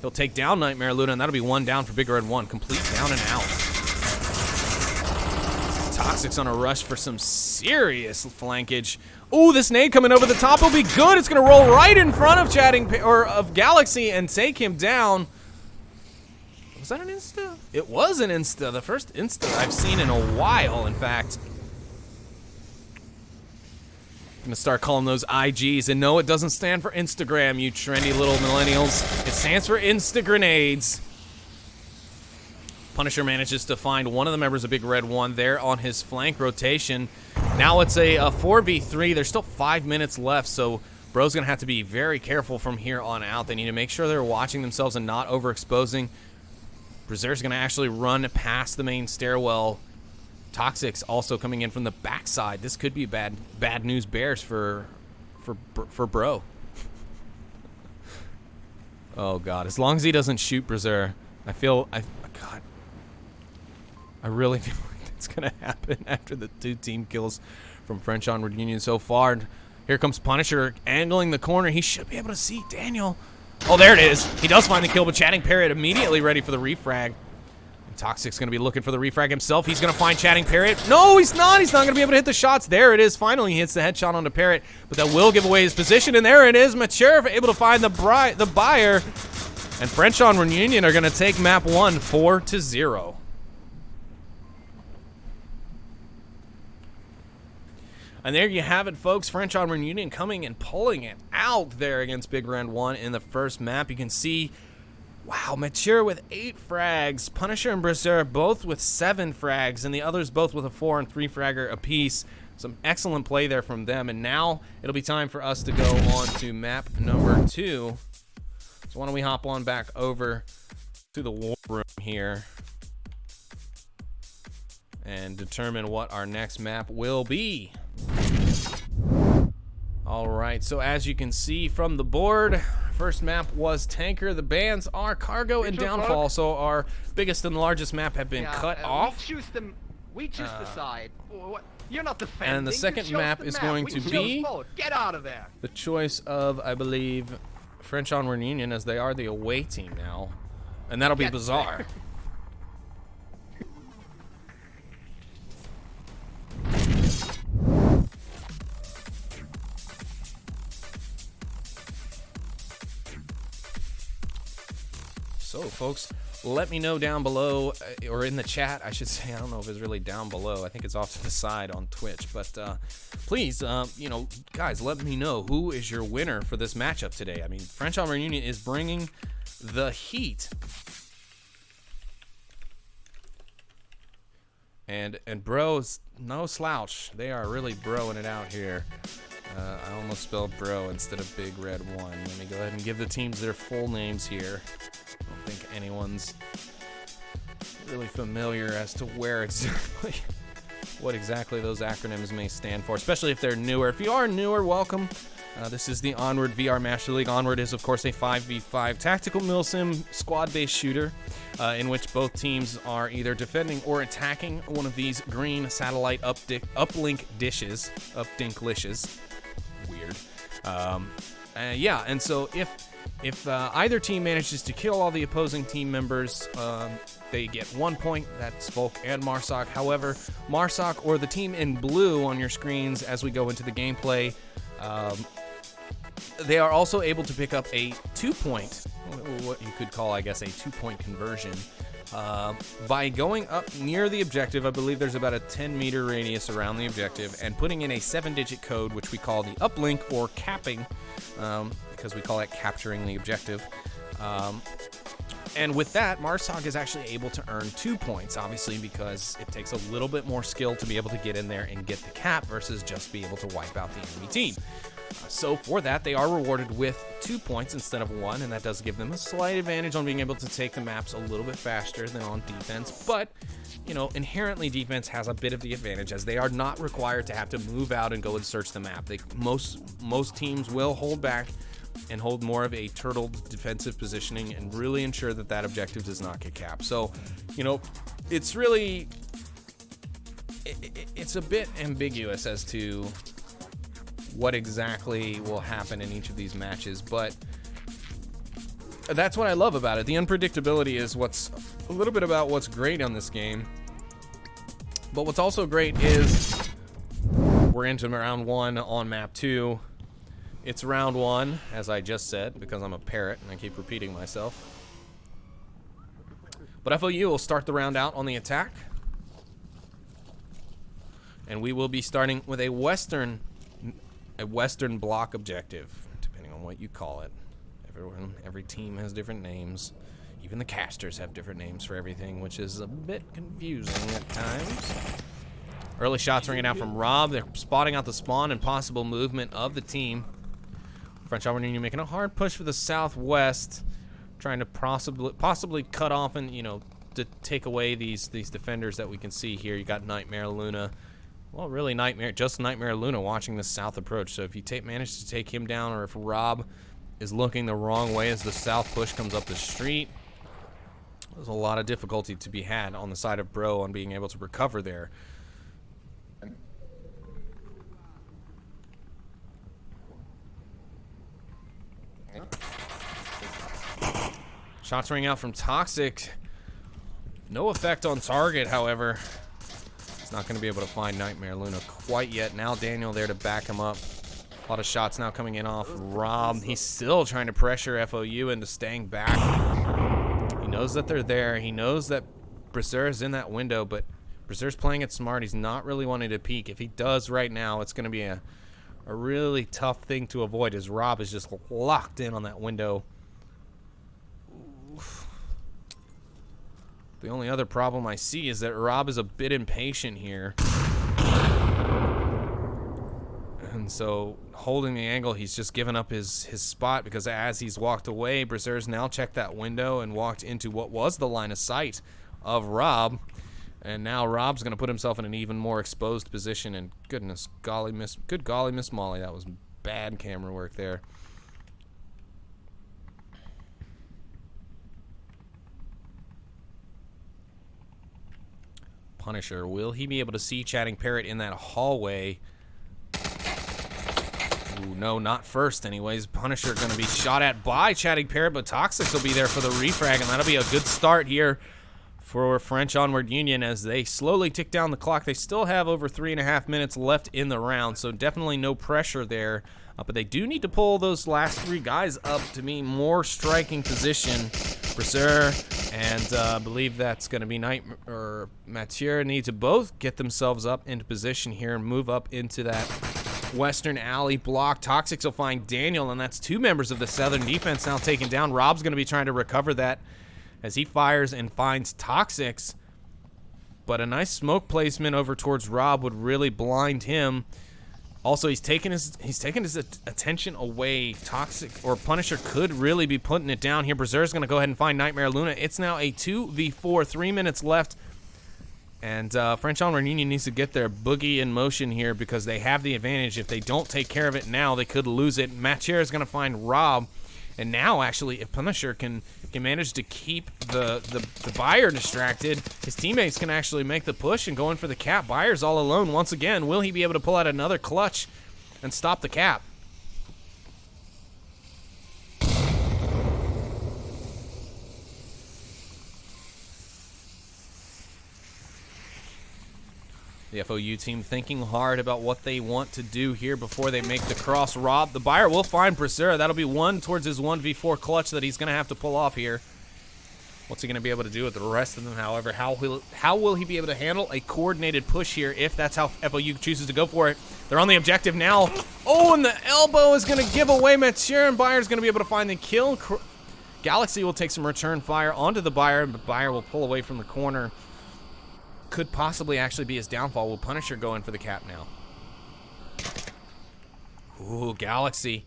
Speaker 1: He'll take down Nightmare Luna, and that'll be 1 down for Big Red 1. Complete down and out. Toxic's on a rush for some serious flankage. Ooh, this nade coming over the top will be good. It's going to roll right in front of Galaxy and take him down. Was that an insta? It was an insta. The first insta I've seen in a while, in fact. Gonna start calling those IGs, and no, it doesn't stand for Instagram, you trendy little millennials. It stands for Insta Grenades. Punisher manages to find one of the members of Big Red 1 there on his flank rotation. Now it's a 4v3. There's still 5 minutes left, so Bro's gonna have to be very careful from here on out. They need to make sure they're watching themselves and not overexposing. Berserk's gonna actually run past the main stairwell. Toxic's also coming in from the backside. This could be bad news bears for Bro. Oh God! As long as he doesn't shoot Berserk, God, I really feel like it's gonna happen after the 2 team kills from French Onward Union so far. Here comes Punisher angling the corner. He should be able to see Daniel. Oh, there it is. He does find the kill, but Chatting Parrot immediately ready for the refrag. Toxic's going to be looking for the refrag himself. He's going to find Chatting Parrot. No, he's not. He's not going to be able to hit the shots. There it is. Finally, he hits the headshot onto Parrot, but that will give away his position. And there it is. Mature able to find the buyer. And French Onward Union are going to take map 1 4-0. And there you have it, folks. French Onward Union coming and pulling it out there against Big Red 1 in the first map. You can see, wow, Mature with 8 frags, Punisher and Berserk both with 7 frags, and the others both with a 4 and 3 fragger apiece. Some excellent play there from them, and now it'll be time for us to go on to map number 2. So why don't we hop on back over to the war room here and determine what our next map will be. All right, so as you can see from the board, first map was Tanker. The bans are Cargo and Downfall, so our biggest and largest map have been cut off.
Speaker 3: We choose the side. You're not defending.
Speaker 1: And the second map is going to be
Speaker 3: get out of there.
Speaker 1: The choice of, I believe, French Onward Union, as they are the away team now, and that'll be Bizarre. So, folks, let me know down below, or in the chat, I should say. I don't know if it's really down below. I think it's off to the side on Twitch. But please, you know, guys, let me know who is your winner for this matchup today. I mean, French Onward Union is bringing the heat. And Bro's no slouch. They are really broing it out here. I almost spelled bro instead of Big Red 1. Let me go ahead and give the teams their full names here. I don't think anyone's really familiar as to where exactly, what exactly those acronyms may stand for, especially if they're newer. If you are newer, welcome. This is the Onward VR Master League. Onward is, of course, a 5v5 tactical milsim squad-based shooter in which both teams are either defending or attacking one of these green satellite uplink dishes. Updinklicious. Weird. Yeah, and so if either team manages to kill all the opposing team members, they get 1 point. That's Volk and Marsoc. However, Marsoc or the team in blue on your screens as we go into the gameplay, they are also able to pick up a 2-point, what you could call, I guess, a 2-point conversion. By going up near the objective, I believe there's about a 10-meter radius around the objective, and putting in a 7-digit code, which we call the uplink or capping, because we call it capturing the objective. And with that, Marsoc is actually able to earn 2 points, obviously, because it takes a little bit more skill to be able to get in there and get the cap versus just be able to wipe out the enemy team. So for that, they are rewarded with 2 points instead of 1, and that does give them a slight advantage on being able to take the maps a little bit faster than on defense. But, you know, inherently defense has a bit of the advantage, as they are not required to have to move out and go and search the map. Most teams will hold back and hold more of a turtle defensive positioning and really ensure that that objective does not get capped. So, you know, it's really, it's a bit ambiguous as to what exactly will happen in each of these matches, but that's what I love about it. The unpredictability is what's a little bit about what's great on this game. But what's also great is we're into round 1 on map 2. It's round 1, as I just said, because I'm a parrot and I keep repeating myself. But FOU will start the round out on the attack. And we will be starting with a Western a Western Bloc objective, depending on what you call it. Every team has different names. Even the casters have different names for everything, which is a bit confusing at times. Early shots ringing out from Rob. They're spotting out the spawn and possible movement of the team. French Onward Union making a hard push for the southwest, trying to possibly cut off and, you know, to take away these defenders that we can see here. You got Nightmare Luna. Well, really just Nightmare Luna watching the south approach. So if you manage to take him down, or if Rob is looking the wrong way as the south push comes up the street, there's a lot of difficulty to be had on the side of Bro on being able to recover there. Shots ring out from Toxic. No effect on target, however. He's not going to be able to find Nightmare Luna quite yet. Now Daniel there to back him up. A lot of shots now coming in off Rob. He's still trying to pressure FOU into staying back. He knows that they're there. He knows that Brasseur is in that window, but Brasseur's playing it smart. He's not really wanting to peek. If he does right now, it's going to be a really tough thing to avoid, as Rob is just locked in on that window. Oof. The only other problem I see is that Rob is a bit impatient here. And so, holding the angle, he's just given up his spot, because as he's walked away, Brazer's now checked that window and walked into what was the line of sight of Rob. And now Rob's going to put himself in an even more exposed position. And good golly, Miss Molly, that was bad camera work there. Punisher, will he be able to see Chatting Parrot in that hallway? Ooh, no, not first anyways. Punisher going to be shot at by Chatting Parrot, but Toxics will be there for the refrag, and that'll be a good start here for French Onward Union as they slowly tick down the clock. They still have over 3.5 minutes left in the round, so definitely no pressure there. But they do need to pull those last 3 guys up to be more striking position. Brasseur and I believe that's going to be Mathieu need to both get themselves up into position here and move up into that Western Alley block. Toxics will find Daniel, and that's 2 members of the Southern defense now taken down. Rob's going to be trying to recover that as he fires and finds Toxics. But a nice smoke placement over towards Rob would really blind him. Also, he's taken his attention away. Toxic or Punisher could really be putting it down here. Brazeur's going to go ahead and find Nightmare Luna. It's now a 2v4, 3 minutes left. And French Onward Union needs to get their boogie in motion here because they have the advantage. If they don't take care of it now, they could lose it. Mathieu is going to find Rob. And now, actually, if Punisher can manage to keep the buyer distracted, his teammates can actually make the push and go in for the cap. Buyer's all alone once again. Will he be able to pull out another clutch and stop the cap? The FOU team thinking hard about what they want to do here before they make the cross. Rob, the buyer will find Brasseur. That'll be one towards his 1v4 clutch that he's going to have to pull off here. What's he going to be able to do with the rest of them, however? How will he be able to handle a coordinated push here if that's how FOU chooses to go for it? They're on the objective now. Oh, and the elbow is going to give away Mathieu, and Buyer's going to be able to find the kill. Galaxy will take some return fire onto the Buyer, but Buyer will pull away from the corner. Could possibly actually be his downfall. Will Punisher go in for the cap now? Ooh, Galaxy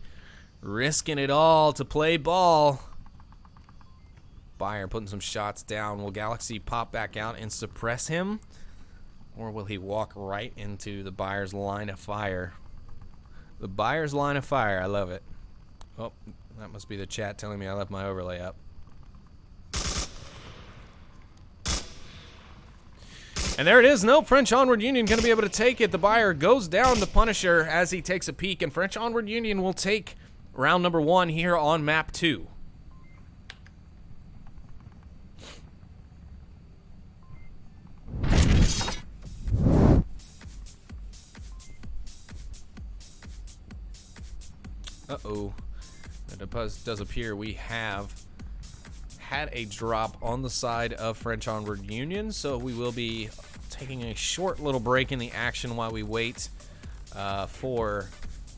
Speaker 1: risking it all to play ball. Buyer putting some shots down. Will Galaxy pop back out and suppress him? Or will he walk right into the Buyer's line of fire? The Buyer's line of fire. I love it. Oh, that must be the chat telling me I left my overlay up. And there it is. No, French Onward Union going to be able to take it. The Buyer goes down to Punisher as he takes a peek, and French Onward Union will take round number 1 here on map 2. Uh-oh. It does appear we have had a drop on the side of French Onward Union, so we will be taking a short little break in the action while we wait for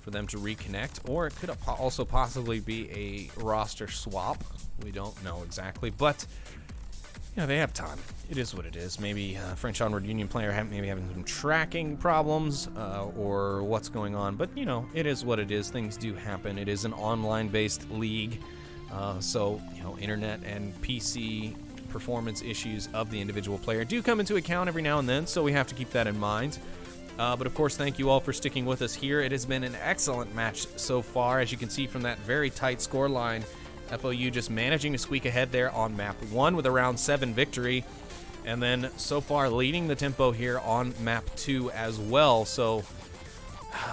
Speaker 1: for them to reconnect, or it could also possibly be a roster swap. We don't know exactly, but they have time. It is what it is. Maybe French Onward Union player maybe having some tracking problems or what's going on, but it is what it is. Things do happen. It is an online-based league, so internet and PC performance issues of the individual player do come into account every now and then, so we have to keep that in mind. But of course, thank you all for sticking with us here. It has been an excellent match so far, as you can see from that very tight score line. FOU just managing to squeak ahead there on map 1 with a round 7 victory, and then so far leading the tempo here on map 2 as well. So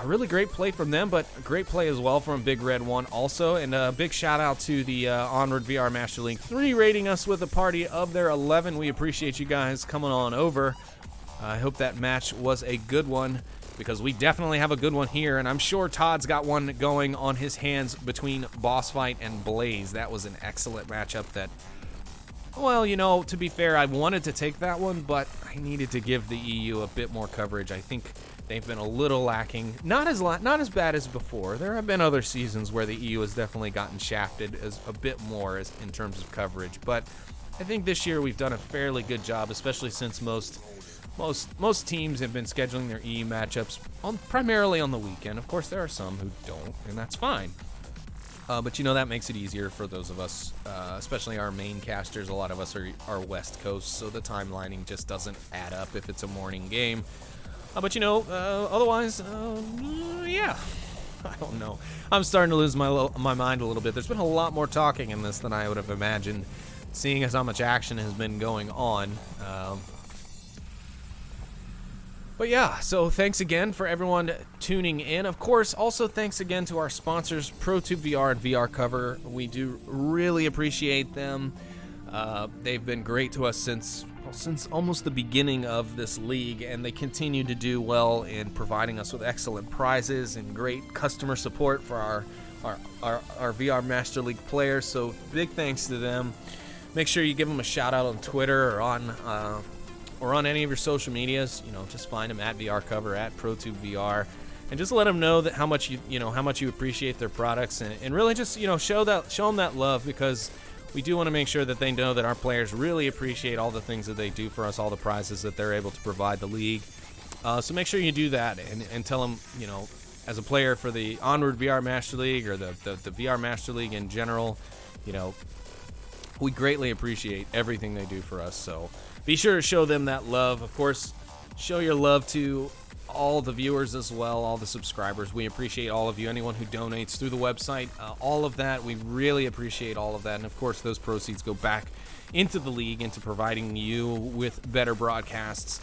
Speaker 1: really great play from them, but great play as well from Big Red 1 also. And a big shout out to the Onward VR Master League 3 rating us with a party of their 11. We appreciate you guys coming on over. I hope that match was a good one, because we definitely have a good one here, and I'm sure Todd's got one going on his hands between Boss Fight and Blaze. That was an excellent matchup that, well, to be fair, I wanted to take that one, but I needed to give the EU a bit more coverage. I think they've been a little lacking. Not as bad as before. There have been other seasons where the EU has definitely gotten shafted as a bit more in terms of coverage, but I think this year we've done a fairly good job, especially since most teams have been scheduling their EU matchups primarily on the weekend. Of course, there are some who don't, and that's fine. But that makes it easier for those of us, especially our main casters. A lot of us are West Coast, so the timelining just doesn't add up if it's a morning game. But otherwise, yeah. I don't know. I'm starting to lose my mind a little bit. There's been a lot more talking in this than I would have imagined, seeing as how much action has been going on. But yeah, so thanks again for everyone tuning in. Of course, also thanks again to our sponsors, ProTube VR and VR Cover. We do really appreciate them. They've been great to us since almost the beginning of this league, and they continue to do well in providing us with excellent prizes and great customer support for our VR Master League players. So big thanks to them. Make sure you give them a shout out on Twitter or on any of your social medias. Just find them at VR Cover, at ProTube VR, and just let them know that how much you appreciate their products, and really just show them that love, because we do want to make sure that they know that our players really appreciate all the things that they do for us, all the prizes that they're able to provide the league. So make sure you do that and tell them, as a player for the Onward VR Master League or the VR Master League in general, we greatly appreciate everything they do for us. So be sure to show them that love. Of course, show your love to all the viewers as well, all the subscribers. We appreciate all of you, anyone who donates through the website, all of that. We really appreciate all of that. And of course, those proceeds go back into the league, into providing you with better broadcasts,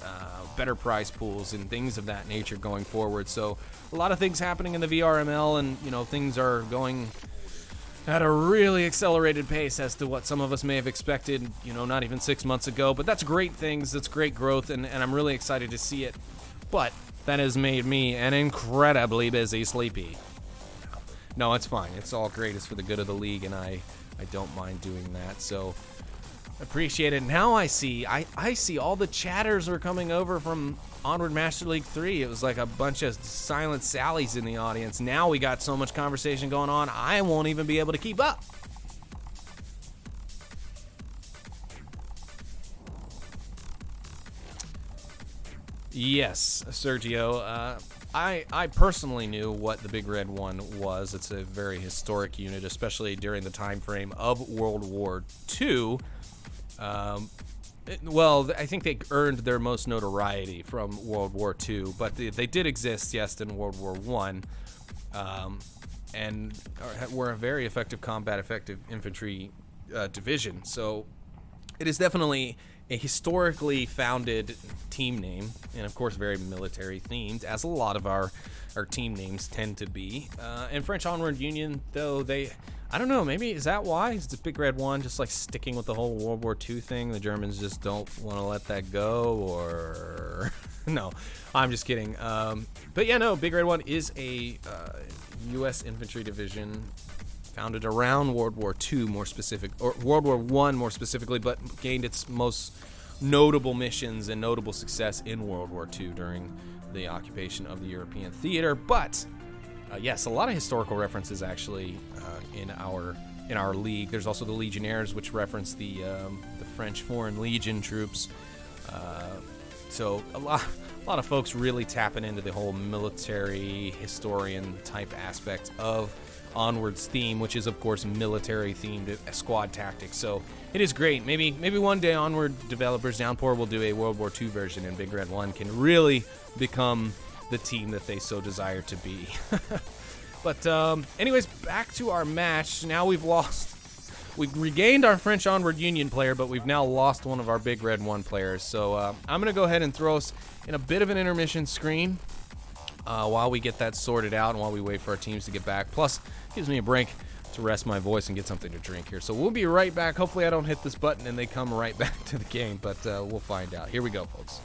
Speaker 1: better prize pools, and things of that nature going forward. So a lot of things happening in the VRML, and things are going at a really accelerated pace as to what some of us may have expected, not even 6 months ago. But that's great things. That's great growth, and I'm really excited to see it. But that has made me an incredibly busy sleepy. No, it's fine. It's all great. It's for the good of the league, and I don't mind doing that. So appreciate it. Now I see all the chatters are coming over from Onward Master League 3. It was like a bunch of silent Sallies in the audience. Now we got so much conversation going on, I won't even be able to keep up. Yes, Sergio. I personally knew what the Big Red One was. It's a very historic unit, especially during the time frame of World War II. Well, I think they earned their most notoriety from World War II, but they did exist, yes, in World War I, and were a very effective effective infantry division. So it is definitely a historically founded team name, and of course very military themed, as a lot of our team names tend to be. And French Onward Union, though, I don't know, maybe is that why? Is the Big Red One just like sticking with the whole World War II thing? The Germans just don't want to let that go, or no, I'm just kidding. But yeah, no, Big Red One is a U.S. infantry division founded around World War II, more specific, or World War I more specifically, but gained its most notable missions and notable success in World War II during the occupation of the European theater. But Yes, a lot of historical references actually in our league. There's also the Legionnaires, which reference the French Foreign Legion troops. So a lot of folks really tapping into the whole military historian type aspect of Onward's theme, which is of course military themed squad tactics. So it is great. Maybe one day Onward developers, Downpour, will do a World War II version, and Big Red 1 can really become the team that they so desire to be. But anyways, back to our match. Now we've regained our French Onward Union player, but we've now lost one of our Big Red 1 players. So I'm going to go ahead and throw us in a bit of an intermission screen while we get that sorted out and while we wait for our teams to get back. Plus, gives me a break to rest my voice and get something to drink here. So we'll be right back. Hopefully I don't hit this button and they come right back to the game, but we'll find out. Here we go, folks.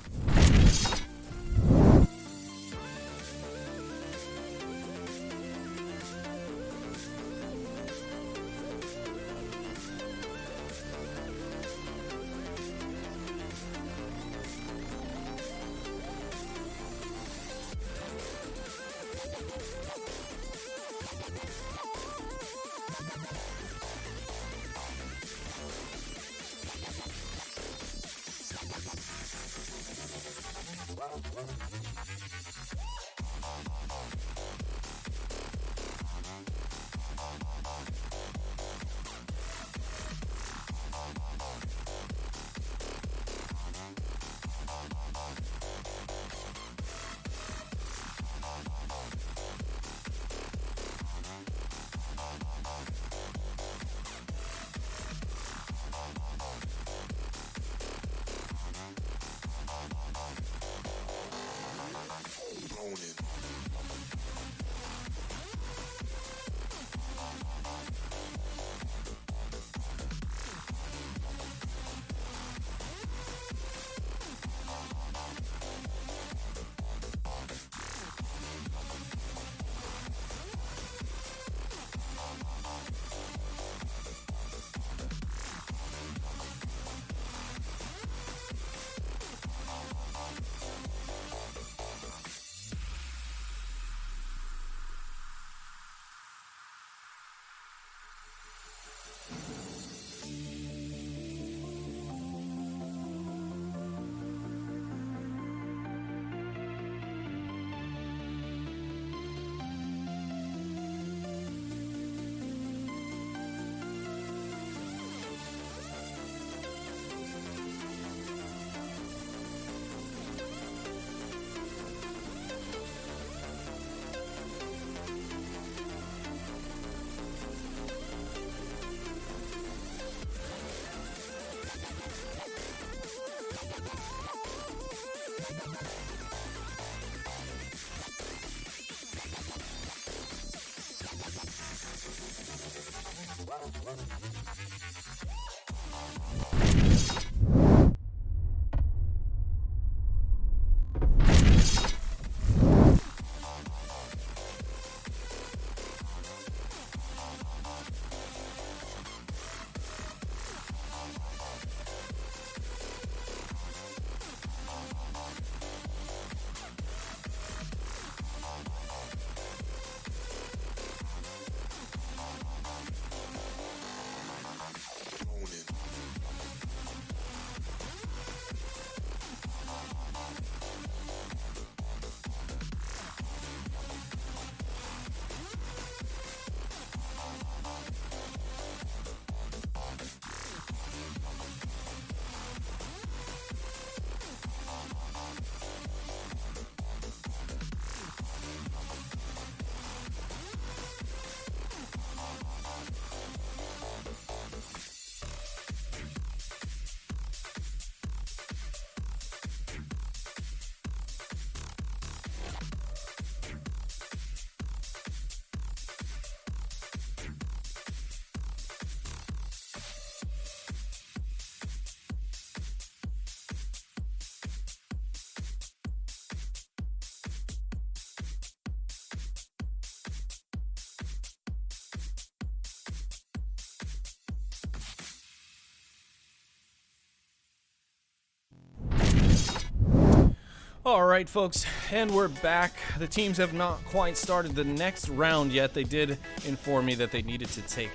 Speaker 1: All right, folks, and we're back. The teams have not quite started the next round yet. They did inform me that they needed to take,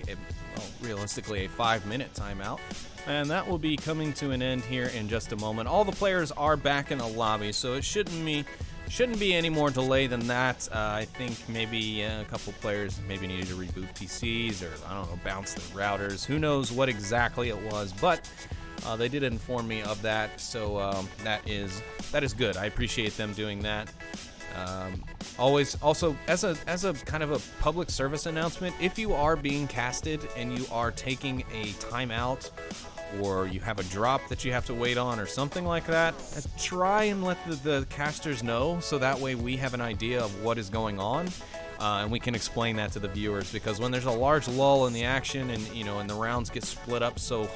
Speaker 1: realistically, a 5-minute timeout, and that will be coming to an end here in just a moment. All the players are back in the lobby, so it shouldn't be any more delay than that. I think maybe a couple players maybe needed to reboot PCs or, I don't know, bounce the routers. Who knows what exactly it was, but they did inform me of that, so that is good. I appreciate them doing that. Always, also, as a kind of a public service announcement, if you are being casted and you are taking a timeout, or you have a drop that you have to wait on or something like that, try and let the casters know, so that way we have an idea of what is going on, and we can explain that to the viewers, because when there's a large lull in the action and, and the rounds get split up so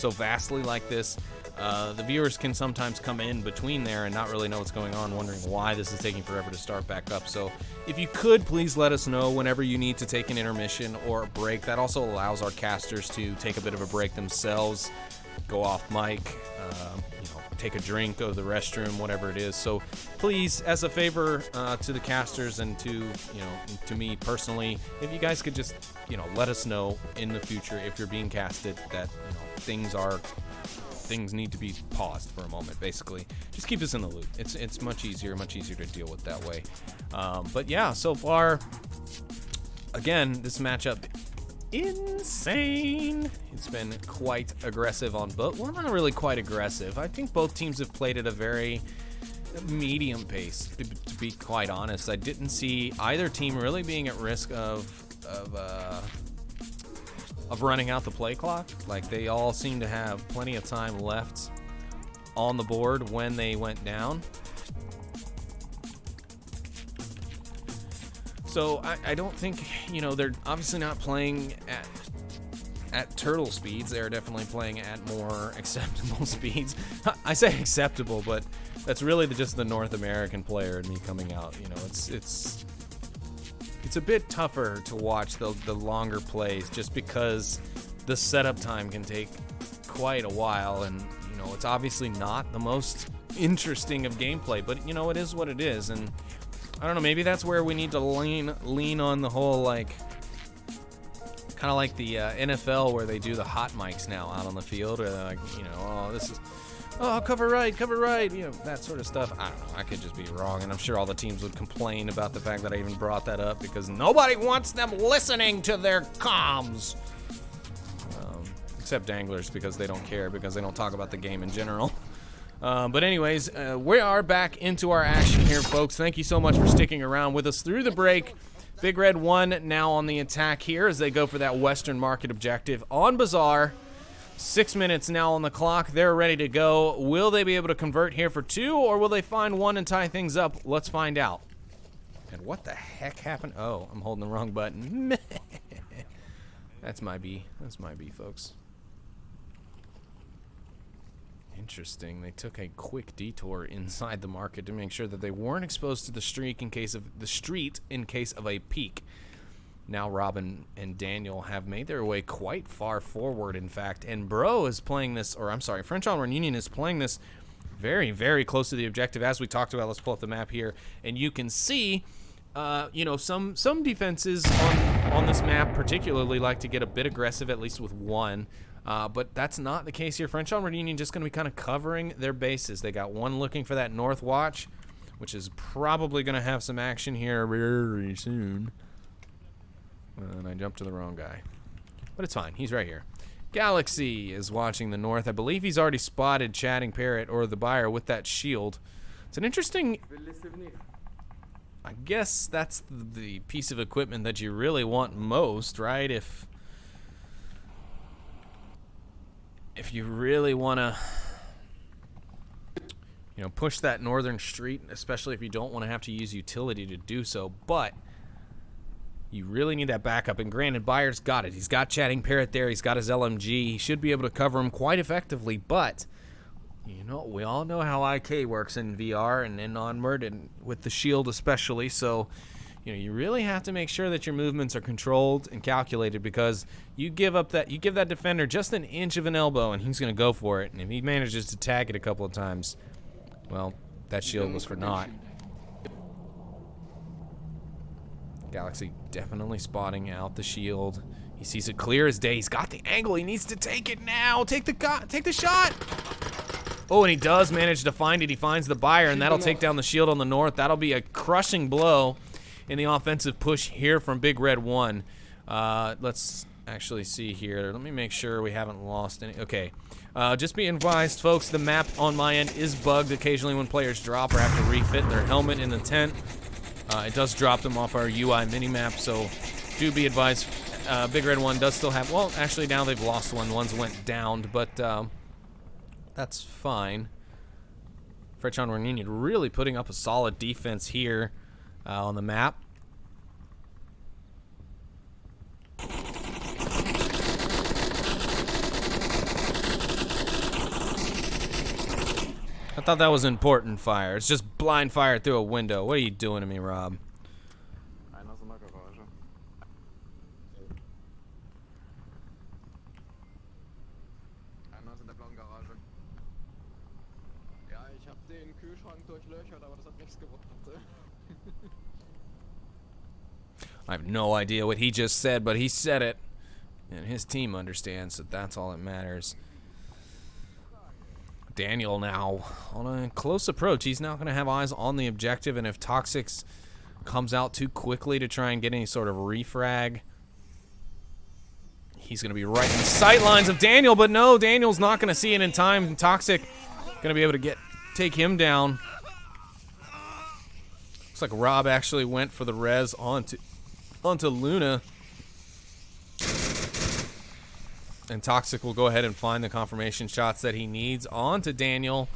Speaker 1: vastly like this, the viewers can sometimes come in between there and not really know what's going on, wondering why this is taking forever to start back up. So if you could, please let us know whenever you need to take an intermission or a break. That also allows our casters to take a bit of a break themselves, go off mic, take a drink, go to the restroom, whatever it is. So please, as a favor to the casters and to me personally, if you guys could just let us know in the future if you're being casted that things need to be paused for a moment. Basically, just keep us in the loop. It's much easier to deal with that way. But yeah, so far, again, this matchup, insane. It's been quite aggressive on both. Well, not really quite aggressive. I think both teams have played at a very medium pace, to be quite honest. I didn't see either team really being at risk of running out the play clock. Like, they all seem to have plenty of time left on the board when they went down. So I don't think, they're obviously not playing at turtle speeds. They're definitely playing at more acceptable speeds. I say acceptable, but that's really just the North American player and me coming out. It's a bit tougher to watch the longer plays, just because the setup time can take quite a while, and it's obviously not the most interesting of gameplay, but it is what it is. And I don't know, maybe that's where we need to lean on the whole, kind of like the NFL, where they do the hot mics now out on the field, or cover right, that sort of stuff. I don't know, I could just be wrong, and I'm sure all the teams would complain about the fact that I even brought that up, because nobody wants them listening to their comms. Except Danglers, because they don't care, because they don't talk about the game in general. But anyways, we are back into our action here, folks. Thank you so much for sticking around with us through the break. Big Red 1 now on the attack here as they go for that Western Market objective on Bazaar. 6 minutes now on the clock. They're ready to go. Will they be able to convert here for 2, or will they find 1 and tie things up? Let's find out. And what the heck happened? Oh, I'm holding the wrong button. That's my B. That's my B, folks. Interesting. They took a quick detour inside the market to make sure that they weren't exposed to the street in case of a peak. Now Robin and Daniel have made their way quite far forward, in fact, and Bro is playing this, or I'm sorry, French Onward Union is playing this very, very close to the objective, as we talked about. Let's pull up the map here, and you can see, some defenses on this map particularly like to get a bit aggressive, at least with one. But that's not the case here. French Onward Union just going to be kind of covering their bases. They got one looking for that north watch, which is probably going to have some action here very soon. And I jumped to the wrong guy. But it's fine. He's right here. Galaxy is watching the north. I believe he's already spotted Chatting Parrot or the buyer with that shield. It's an interesting... I guess that's the piece of equipment that you really want most, right? If you really want to, push that northern street, especially if you don't want to have to use utility to do so, but you really need that backup. And granted, Bayer's got it. He's got Chatting Parrot there. He's got his LMG. He should be able to cover him quite effectively, but we all know how IK works in VR and in Onward, and with the shield especially. So, you really have to make sure that your movements are controlled and calculated, because you give that defender just an inch of an elbow and he's going to go for it. And if he manages to tag it a couple of times, well, that shield was for naught. Galaxy definitely spotting out the shield. He sees it clear as day. He's got the angle. He needs to take it now. Take the shot. Oh, and he does manage to find it. He finds the buyer, and that'll take down the shield on the north. That'll be a crushing blow in the offensive push here from Big Red 1. Let's actually see here. Let me make sure we haven't lost any. Okay. Just be advised, folks, the map on my end is bugged occasionally when players drop or have to refit their helmet in the tent. It does drop them off our UI minimap, so do be advised. Big Red 1 does still have, well, actually now they've lost one. One's went down, but that's fine. French Onward Union really putting up a solid defense here on the map. I thought that was important fire. It's just blind fire through a window. What are you doing to me, Rob?
Speaker 4: Einer ist in der Garage. Einer ist in der blauen Garage. Ja, ich hab den Kühlschrank durchlöchert, aber das hat nichts gebracht.
Speaker 1: I have no idea what he just said, but he said it. And his team understands that that's all that matters. Daniel now on a close approach. He's now going to have eyes on the objective, and if Toxics comes out too quickly to try and get any sort of refrag, he's going to be right in the sight lines of Daniel, but no, Daniel's not going to see it in time. Toxic going to be able to take him down. Looks like Rob actually went for the res onto Luna. And Toxic will go ahead and find the confirmation shots that he needs onto Daniel.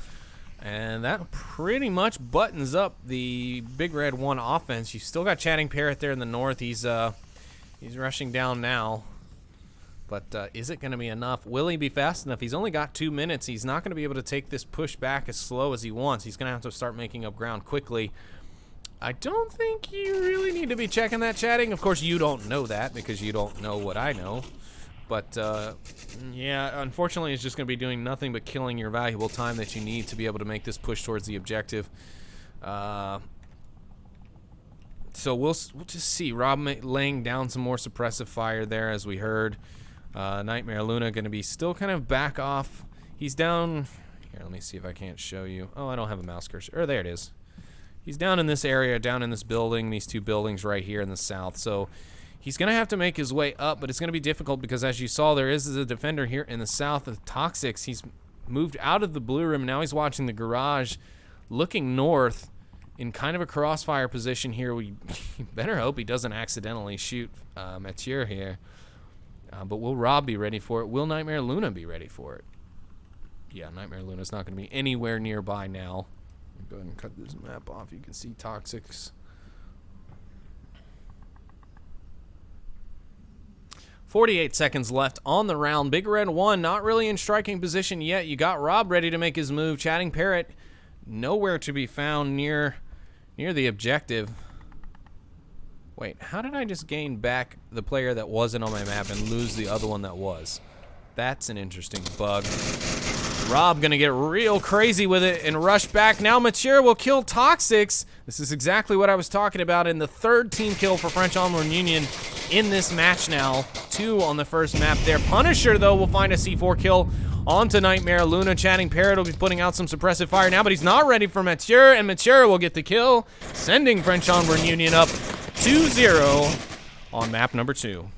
Speaker 1: And that pretty much buttons up the Big Red 1 offense. You've still got Chatting Parrot there in the north. He's rushing down now. But is it going to be enough? Will he be fast enough? He's only got 2 minutes. He's not going to be able to take this push back as slow as he wants. He's going to have to start making up ground quickly. I don't think you really need to be checking that chatting. Of course, you don't know that because you don't know what I know. But, yeah, unfortunately, it's just going to be doing nothing but killing your valuable time that you need to be able to make this push towards the objective. So we'll just see. Rob laying down some more suppressive fire there, as we heard. Nightmare Luna going to be still kind of back off. He's down. Here, let me see if I can't show you. Oh, I don't have a mouse cursor. There it is. He's down in this area, down in this building, these two buildings right here in the south. So he's going to have to make his way up, but it's going to be difficult because, as you saw, there is a defender here in the south of Toxics. He's moved out of the blue room. Now he's watching the garage, looking north in kind of a crossfire position here. We better hope he doesn't accidentally shoot Mathieu here. But will Rob be ready for it? Will Nightmare Luna be ready for it? Yeah, Nightmare Luna's not going to be anywhere nearby now. Go ahead and cut this map off. You can see Toxics. 48 seconds left on the round. Big Red 1 not really in striking position yet. You got Rob ready to make his move. Chatting Parrot nowhere to be found near the objective. Wait, how did I just gain back the player that wasn't on my map and lose the other one that was? That's an interesting bug. Rob gonna get real crazy with it and rush back. Now Mature will kill Toxics. This is exactly what I was talking about in the third team kill for French Onward Union in this match now. 2 on the first map there. Punisher, though, will find a C4 kill onto Nightmare Luna. Chatting Parrot will be putting out some suppressive fire now, but he's not ready for Mature, and Mature will get the kill, sending French Onward Union up 2-0 on map number 2.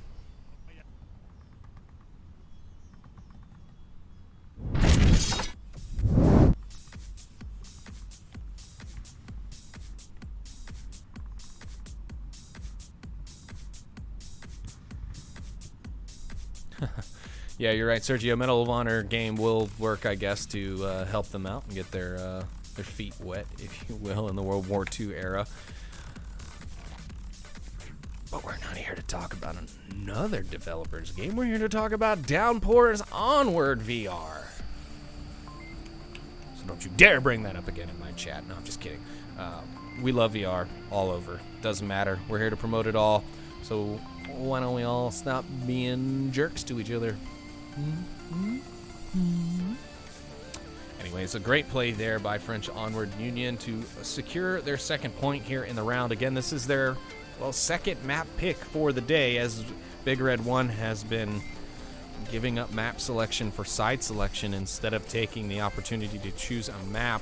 Speaker 1: Yeah, you're right, Sergio. Medal of Honor game will work, I guess, to help them out and get their feet wet, if you will, in the World War II era. But we're not here to talk about another developer's game. We're here to talk about Downpour's Onward VR. So don't you dare bring that up again in my chat. No, I'm just kidding. We love VR all over. Doesn't matter. We're here to promote it all. So why don't we all stop being jerks to each other? Anyways, a great play there by French Onward Union to secure their second point here in the round. Again, this is their, well, second map pick for the day, as Big Red 1 has been giving up map selection for side selection instead of taking the opportunity to choose a map.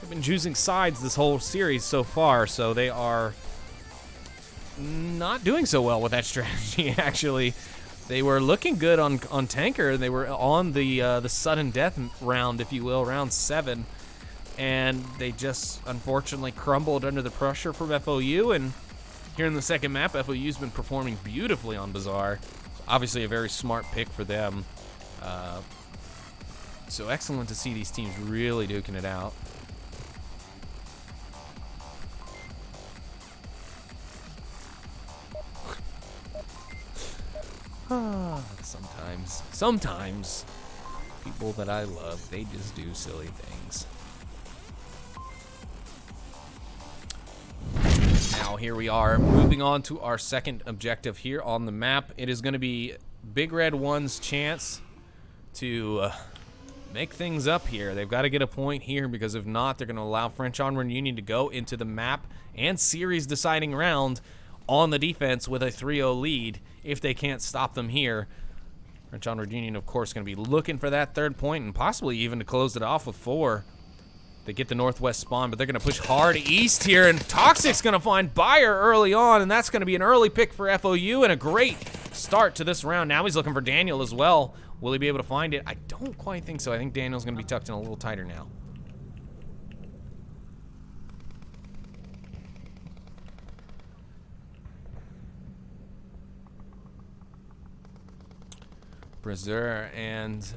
Speaker 1: They've been choosing sides this whole series so far, so they are not doing so well with that strategy, actually. They were looking good on Tanker. They were on the sudden death round, if you will, round 7, and they just unfortunately crumbled under the pressure from FOU. And here in the second map, FOU's been performing beautifully on Bazaar. Obviously, a very smart pick for them. So excellent to see these teams really duking it out. Sometimes people that I love, they just do silly things. Now here we are, moving on to our second objective here on the map. It is going to be Big Red 1's chance to make things up here. They've got to get a point here, because if not, they're going to allow French Onward Union to go into the map and series deciding round on the defense with a 3-0 lead if they can't stop them here. French Onward Union, of course, going to be looking for that third point and possibly even to close it off with 4. They get the northwest spawn, but they're going to push hard east here, and Toxic's going to find Bayer early on, and that's going to be an early pick for FOU and a great start to this round. Now he's looking for Daniel as well. Will he be able to find it? I don't quite think so. I think Daniel's going to be tucked in a little tighter now. Brazier and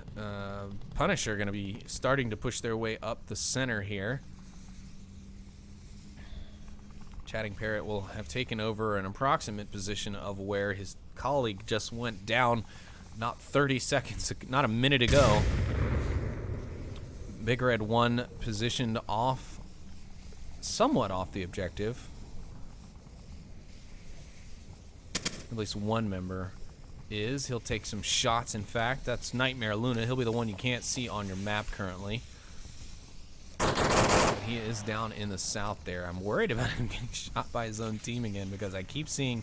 Speaker 1: Punisher are going to be starting to push their way up the center here. Chatting Parrot will have taken over an approximate position of where his colleague just went down not 30 seconds, not a minute ago. Big Red 1 positioned off, somewhat off the objective. At least one member is. He'll take some shots, in fact. That's Nightmare Luna. He'll be the one you can't see on your map currently. He is down in the south there. I'm worried about him getting shot by his own team again, because I keep seeing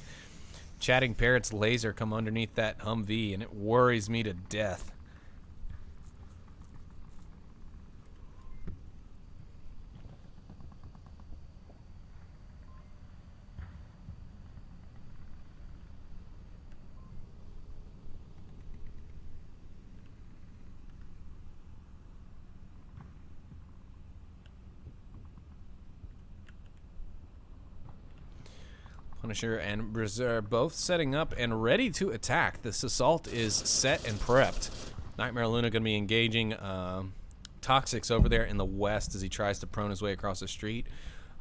Speaker 1: Chatting Parrot's laser come underneath that Humvee, and it worries me to death. Punisher and Brazier both setting up and ready to attack. This assault is set and prepped. Nightmare Luna going to be engaging Toxics over there in the west as he tries to prone his way across the street.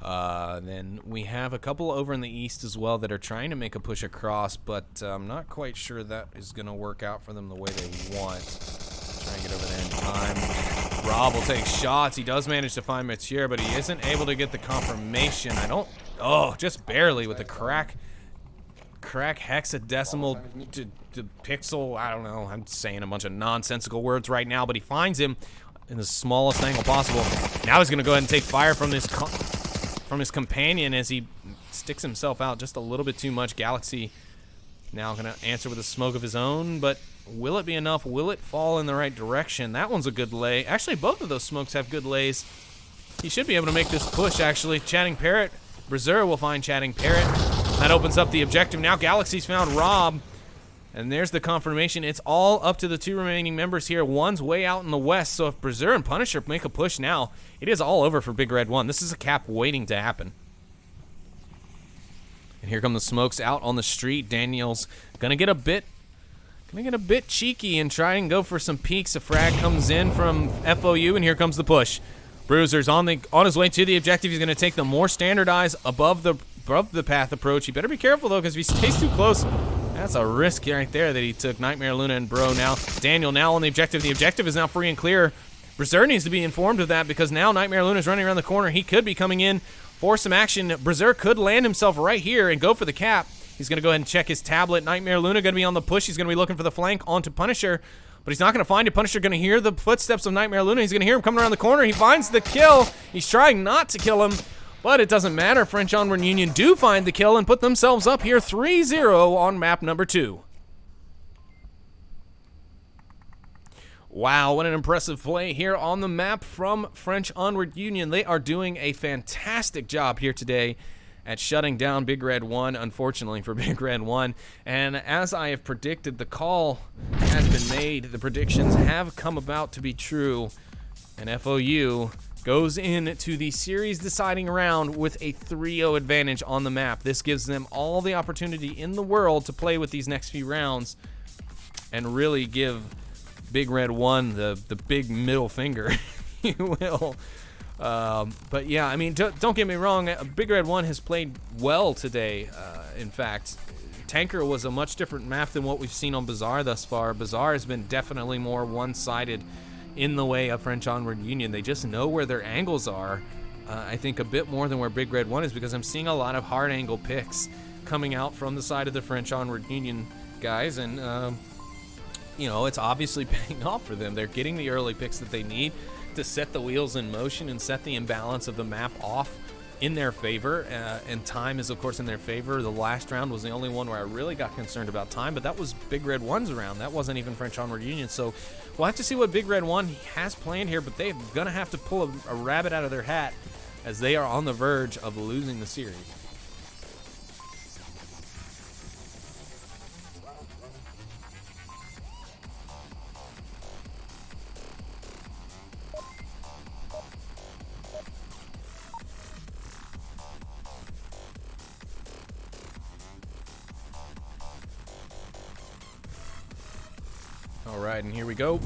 Speaker 1: Then we have a couple over in the east as well that are trying to make a push across, but I'm not quite sure that is going to work out for them the way they want. Try and get over there in time. Rob will take shots. He does manage to find Mathieu, but he isn't able to get the confirmation. Just barely with the crack hexadecimal to pixel. I don't know. I'm saying a bunch of nonsensical words right now, but he finds him in the smallest angle possible. Now he's going to go ahead and take fire from his companion as he sticks himself out just a little bit too much. Galaxy now going to answer with a smoke of his own, but will it be enough? Will it fall in the right direction? That one's a good lay. Actually, both of those smokes have good lays. He should be able to make this push, actually. Chatting Parrot. Brazier will find Chatting Parrot. That opens up the objective. Now Galaxy's found Rob. And there's the confirmation. It's all up to the 2 remaining members here. One's way out in the west, so if Brazier and Punisher make a push now, it is all over for Big Red 1. This is a cap waiting to happen. And here come the smokes out on the street. Daniel's gonna get a bit cheeky and try and go for some peeks. A frag comes in from FOU, and here comes the push. Bruiser's on his way to the objective. He's going to take the more standardized above the path approach. He better be careful, though, because if he stays too close, that's a risk right there that he took. Nightmare Luna and Bro now. Daniel now on the objective. The objective is now free and clear. Brazier needs to be informed of that, because now Nightmare Luna's running around the corner. He could be coming in for some action. Brazier could land himself right here and go for the cap. He's going to go ahead and check his tablet. Nightmare Luna going to be on the push. He's going to be looking for the flank onto Punisher. But he's not going to find it. Punisher going to hear the footsteps of Nightmare Luna. He's going to hear him coming around the corner. He finds the kill. He's trying not to kill him, but it doesn't matter. French Onward Union do find the kill and put themselves up here 3-0 on map number 2. Wow, what an impressive play here on the map from French Onward Union. They are doing a fantastic job here today at shutting down Big Red 1, unfortunately for Big Red 1. And as I have predicted, the call has been made. The predictions have come about to be true. And FOU goes into the series deciding round with a 3-0 advantage on the map. This gives them all the opportunity in the world to play with these next few rounds and really give Big Red 1 the big middle finger, if you will. But yeah, I mean, don't get me wrong, Big Red 1 has played well today. In fact, Tanker was a much different map than what we've seen on Bazaar thus far. Bazaar has been definitely more one-sided in the way of French Onward Union. They just know where their angles are, I think a bit more than where Big Red 1 is, because I'm seeing a lot of hard angle picks coming out from the side of the French Onward Union guys, and you know, it's obviously paying off for them. They're getting the early picks that they need to set the wheels in motion and set the imbalance of the map off in their favor, and time is of course in their favor. The last round was the only one where I really got concerned about time, but that was Big Red 1's round. That wasn't even French Onward Union, so we'll have to see what Big Red 1 has planned here, but they're gonna have to pull a rabbit out of their hat as they are on the verge of losing the series. All right, and here we go.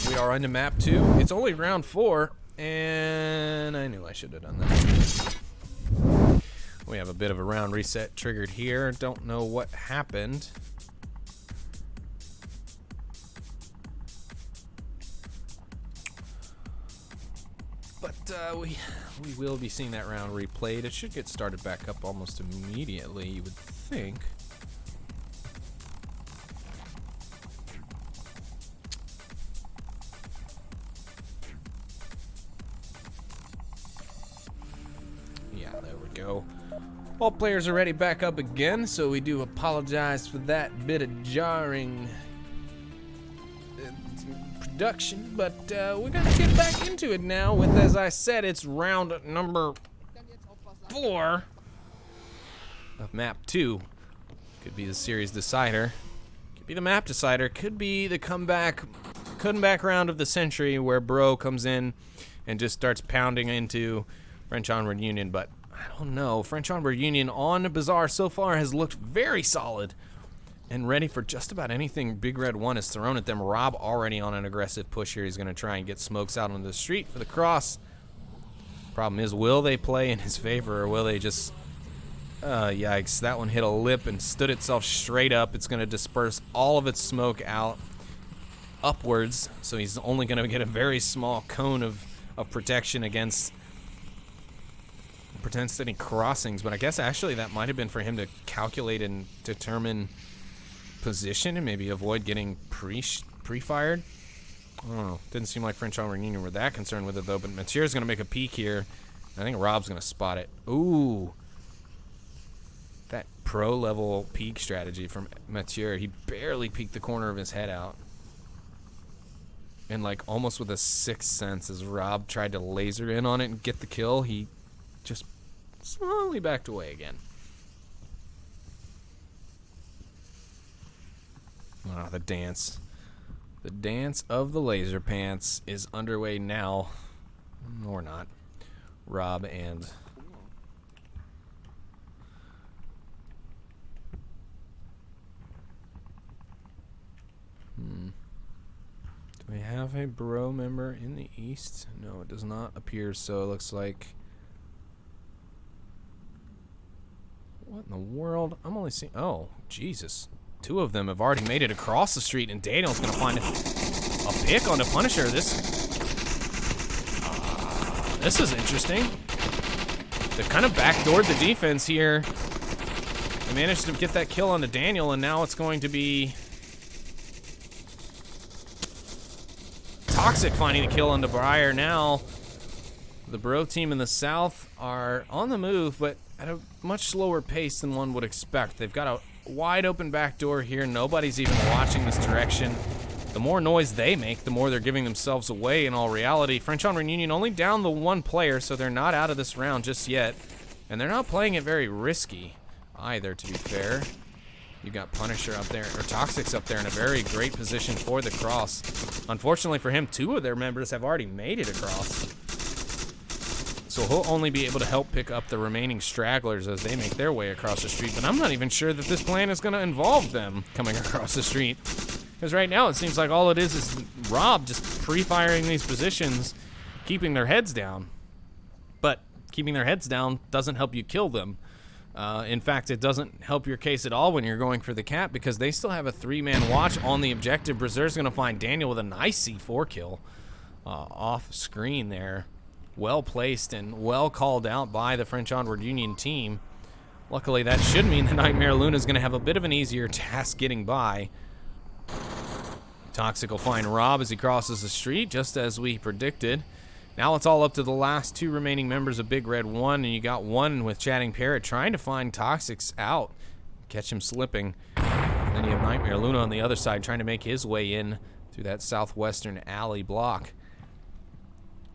Speaker 1: We are on to map 2. It's only round 4, and I knew I should have done that. We have a bit of a round reset triggered here. Don't know what happened. But we will be seeing that round replayed. It should get started back up almost immediately, you would think. Go. All players are ready back up again, so we do apologize for that bit of jarring production, but we're gonna get back into it now with, as I said, it's round number 4 of map 2. Could be the series decider, could be the map decider, could be the comeback round of the century where Bro comes in and just starts pounding into French Onward Union, but I don't know. French Onward Union on Bazaar so far has looked very solid and ready for just about anything Big Red 1 has thrown at them. Rob already on an aggressive push here. He's going to try and get smokes out onto the street for the cross. Problem is, will they play in his favor, or will they just... yikes, that one hit a lip and stood itself straight up. It's going to disperse all of its smoke out upwards, so he's only going to get a very small cone of protection against any crossings. But I guess actually that might have been for him to calculate and determine position and maybe avoid getting pre-fired. I don't know. Didn't seem like French Onward Union were that concerned with it though. But Mathieu's going to make a peek here. I think Rob's going to spot it. Ooh. That pro-level peek strategy from Mathieu. He barely peeked the corner of his head out. And like almost with a sixth sense, as Rob tried to laser in on it and get the kill, he just slowly backed away again. Ah, the dance. The dance of the laser pants is underway now. Or not. Rob and... Do we have a Bro member in the east? No, it does not appear so. It looks like... What in the world? I'm only seeing... Oh, Jesus. Two of them have already made it across the street, and Daniel's going to find a pick on the Punisher. This is interesting. They've kind of backdoored the defense here. They managed to get that kill on the Daniel, and now it's going to be... Toxic finding the kill on Briar now. The Bro team in the south are on the move, but at a much slower pace than one would expect. They've got a wide open back door here. Nobody's even watching this direction. The more noise they make, the more they're giving themselves away in all reality. French Onward Union only down the one player, so they're not out of this round just yet. And they're not playing it very risky either, to be fair. You got Punisher up there, or Toxic's up there in a very great position for the cross. Unfortunately for him, 2 of their members have already made it across. So he'll only be able to help pick up the remaining stragglers as they make their way across the street. But I'm not even sure that this plan is going to involve them coming across the street. Because right now it seems like all it is Rob just pre-firing these positions, keeping their heads down. But keeping their heads down doesn't help you kill them. In fact, it doesn't help your case at all when you're going for the cap, because they still have a 3-man watch on the objective. Berserk's going to find Daniel with a nice C4 kill off screen there. Well placed and well called out by the French Onward Union team. Luckily, that should mean the Nightmare Luna is going to have a bit of an easier task getting by. Toxic will find Rob as he crosses the street, just as we predicted. Now it's all up to the last 2 remaining members of Big Red 1, and you got one with Chatting Parrot trying to find Toxic's out, catch him slipping. And then you have Nightmare Luna on the other side trying to make his way in through that southwestern alley block.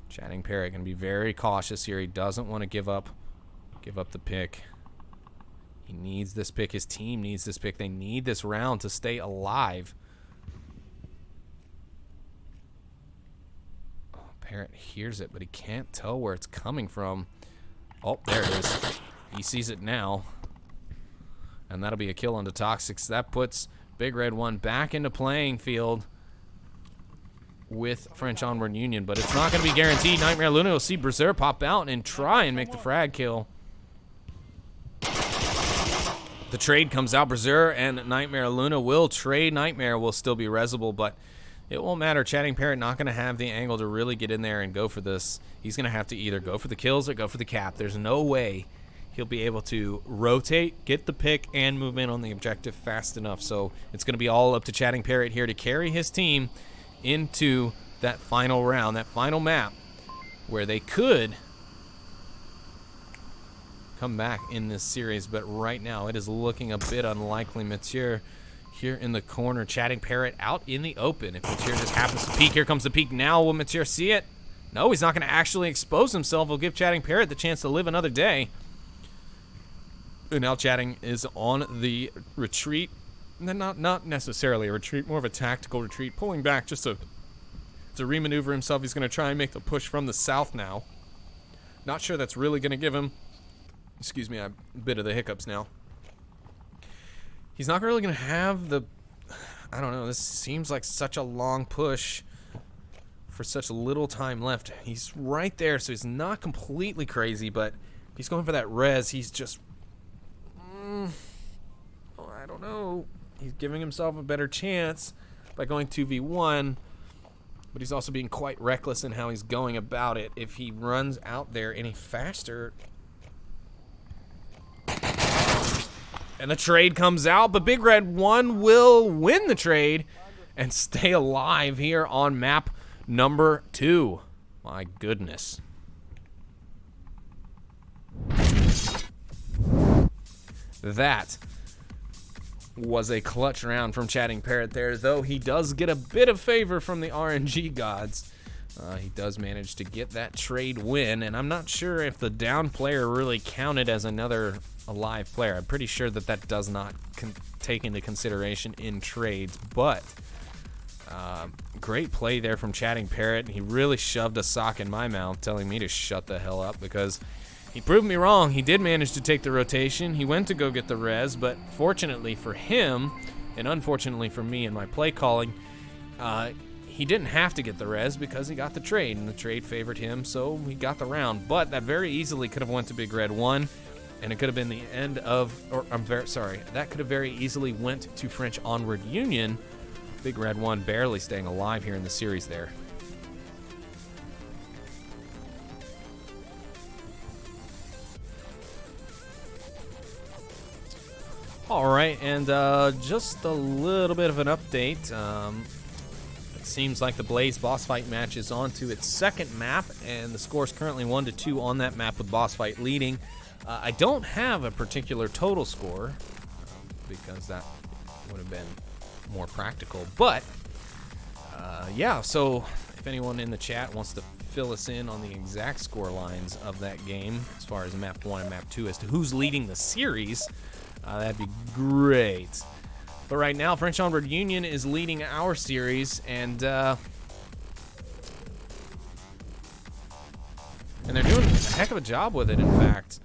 Speaker 1: Chatting Parrot going to be very cautious here. He doesn't want to give up the pick. He needs this pick. His team needs this pick. They need this round to stay alive. Oh, Parrot hears it, but he can't tell where it's coming from. Oh, there it is. He sees it now. And that'll be a kill onto Toxics. That puts Big Red 1 back into playing field with French Onward Union, but it's not going to be guaranteed. Nightmare Luna will see Berserk pop out and try and make the frag kill. The trade comes out. Berserk and Nightmare Luna will trade. Nightmare will still be resable, but it won't matter. Chatting Parrot not going to have the angle to really get in there and go for this. He's going to have to either go for the kills or go for the cap. There's no way he'll be able to rotate, get the pick, and move in on the objective fast enough. So it's going to be all up to Chatting Parrot here to carry his team into that final round, that final map, where they could come back in this series. But right now it is looking a bit unlikely. Mathieu here in the corner, Chatting Parrot out in the open. If Mathieu just happens to peek, here comes the peek now. Will Mathieu see it? No, he's not going to actually expose himself. He'll give Chatting Parrot the chance to live another day. And now Chatting is on the retreat. And then not necessarily a retreat, more of a tactical retreat, pulling back just to remaneuver himself. He's going to try and make the push from the south now. Not sure that's really going to give him, excuse me, a bit of the hiccups now. He's not really going to have the, I don't know, this seems like such a long push for such little time left. He's right there, so he's not completely crazy, but he's going for that res. He's just, I don't know. He's giving himself a better chance by going 2v1, but he's also being quite reckless in how he's going about it. If he runs out there any faster, and the trade comes out, but Big Red 1 will win the trade and stay alive here on map number 2. My goodness. That was a clutch round from Chatting Parrot there, though he does get a bit of favor from the RNG gods. He does manage to get that trade win, and I'm not sure if the down player really counted as another alive player. I'm pretty sure that that does not take into consideration in trades, but great play there from Chatting Parrot. He really shoved a sock in my mouth telling me to shut the hell up, because he proved me wrong. He did manage to take the rotation. He went to go get the res, but fortunately for him, and unfortunately for me and my play calling, he didn't have to get the res because he got the trade, and the trade favored him, so he got the round. But that very easily could have went to Big Red 1, and it could have been the end of, or I'm very sorry, that could have very easily went to French Onward Union. Big Red 1 barely staying alive here in the series there. All right, and just a little bit of an update. Let's seems like the Blaze boss fight match is on to its second map, and the score is currently 1-2 on that map with boss fight leading. I don't have a particular total score because that would have been more practical, but yeah, so if anyone in the chat wants to fill us in on the exact score lines of that game as far as map 1 and map 2 as to who's leading the series, that'd be great. But right now, French Onward Union is leading our series, and they're doing a heck of a job with it, in fact.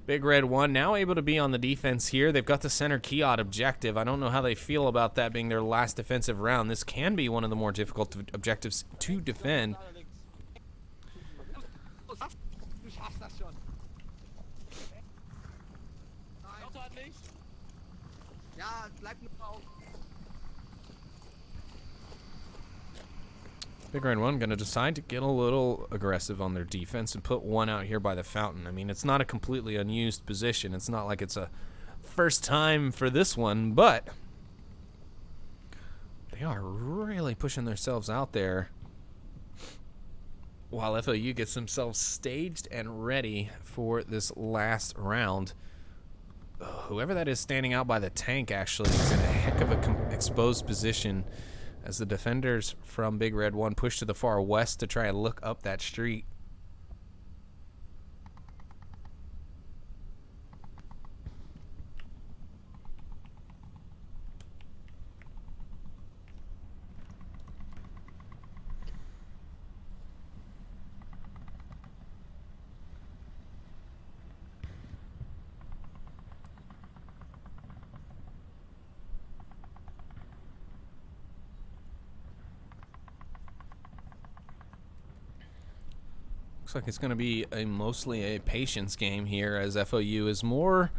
Speaker 1: Big Red 1 now able to be on the defense here. They've got the center Kiot objective. I don't know how they feel about that being their last defensive round. This can be one of the more difficult objectives to defend.
Speaker 3: Du schaffst das schon. Ja, bleib nur auf.
Speaker 1: Big Red 1 going to decide to get a little aggressive on their defense and put one out here by the fountain. I mean, it's not a completely unused position. It's not like it's a first time for this one, but they are really pushing themselves out there while FOU gets themselves staged and ready for this last round. Whoever that is standing out by the tank actually is in a heck of a exposed position as the defenders from Big Red 1 push to the far west to try and look up that street. Looks like it's going to be mostly a patience game here, as FOU is more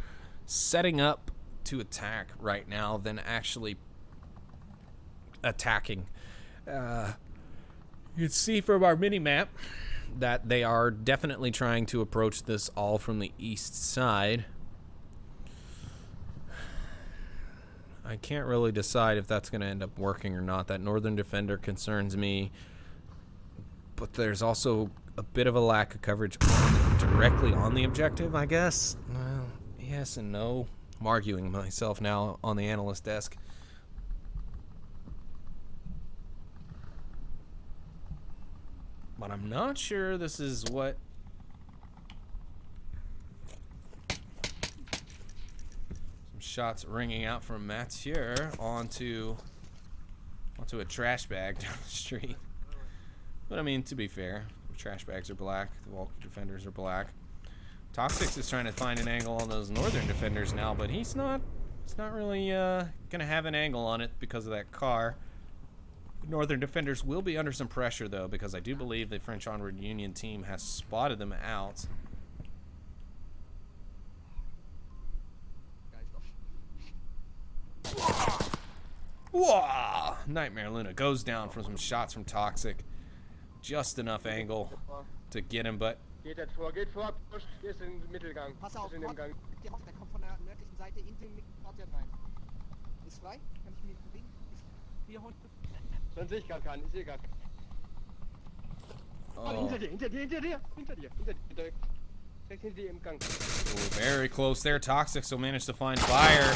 Speaker 1: setting up to attack right now than actually attacking. You can see from our mini-map that they are definitely trying to approach this all from the east side. I can't really decide if that's going to end up working or not. That northern defender concerns me, but there's also a bit of a lack of coverage directly on the objective, I guess. Well, yes and no. I'm arguing myself now on the analyst desk. But I'm not sure this is what some shots ringing out from Mathieu onto a trash bag down the street. But I mean, to be fair, trash bags are black, the wall defenders are black. Toxics is trying to find an angle on those northern defenders now, but he's not really gonna have an angle on it because of that car. The northern defenders will be under some pressure though, because I do believe the French Onward Union team has spotted them out. Whoa! Nightmare Luna goes down from some shots from Toxic. Just enough angle to get him, but
Speaker 4: Geht vor, pusht, ist im Mittelgang.
Speaker 3: Pass auf,
Speaker 4: Ist in dem Gang.
Speaker 3: der kommt von der nördlichen Seite in den Nordwärts rein. Ist frei? Kann ich mich bewegen? Hier holen.
Speaker 4: Dann sehe ich gar keinen, ich sehe gar keinen.
Speaker 1: oh,
Speaker 4: Hinter dir. Direkt hinter dir im Gang.
Speaker 1: oh, very close there. Toxics will manage to find fire.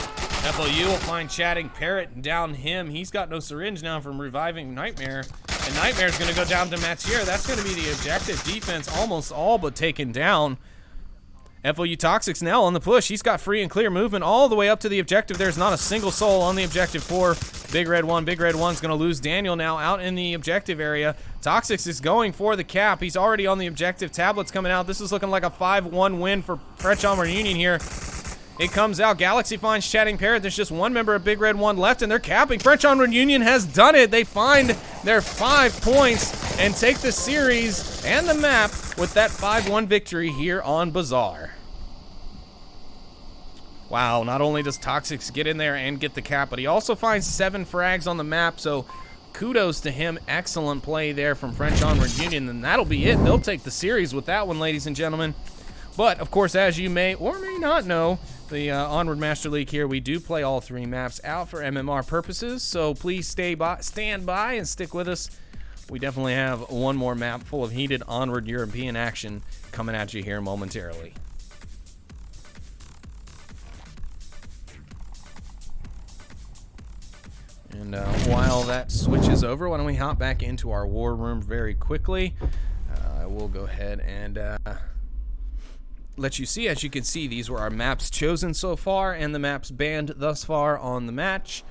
Speaker 1: FLU will find Chatting Parrot and down him. He's got no syringe now from reviving Nightmare. And Nightmare's going to go down to Mathieu. That's going to be the objective. Defense almost all but taken down. FOU Toxics now on the push. He's got free and clear movement all the way up to the objective. There's not a single soul on the objective for Big Red 1. Big Red 1's going to lose Daniel now out in the objective area. Toxics is going for the cap. He's already on the objective. Tablet's coming out. This is looking like a 5-1 win for French Onward Union here. It comes out. Galaxy finds Chatting Parrot. There's just one member of Big Red 1 left, and they're capping. French Onward Union has done it. They find their 5 points and take the series and the map with that 5-1 victory here on Bazaar. Wow, not only does Toxics get in there and get the cap, but he also finds 7 frags on the map, so kudos to him. Excellent play there from French Onward Union, and that'll be it. They'll take the series with that one, ladies and gentlemen. But, of course, as you may or may not know, the Onward Master League here, we do play all 3 maps out for MMR purposes, so please stand by and stick with us we definitely have one more map full of heated Onward European action coming at you here momentarily. And while that switches over, why don't we hop back into our war room very quickly. I will go ahead and let you see. As you can see, these were our maps chosen so far and the maps banned thus far on the match.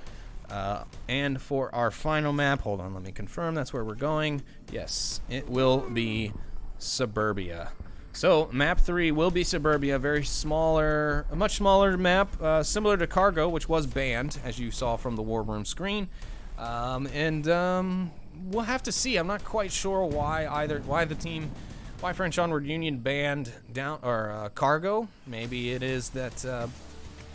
Speaker 1: And for our final map, hold on, let me confirm that's where we're going. Yes, it will be Suburbia. So map 3 will be Suburbia, very smaller, a much smaller map, similar to Cargo, which was banned, as you saw from the war room screen. We'll have to see. I'm not quite sure why French Onward Union banned Cargo. Maybe it is that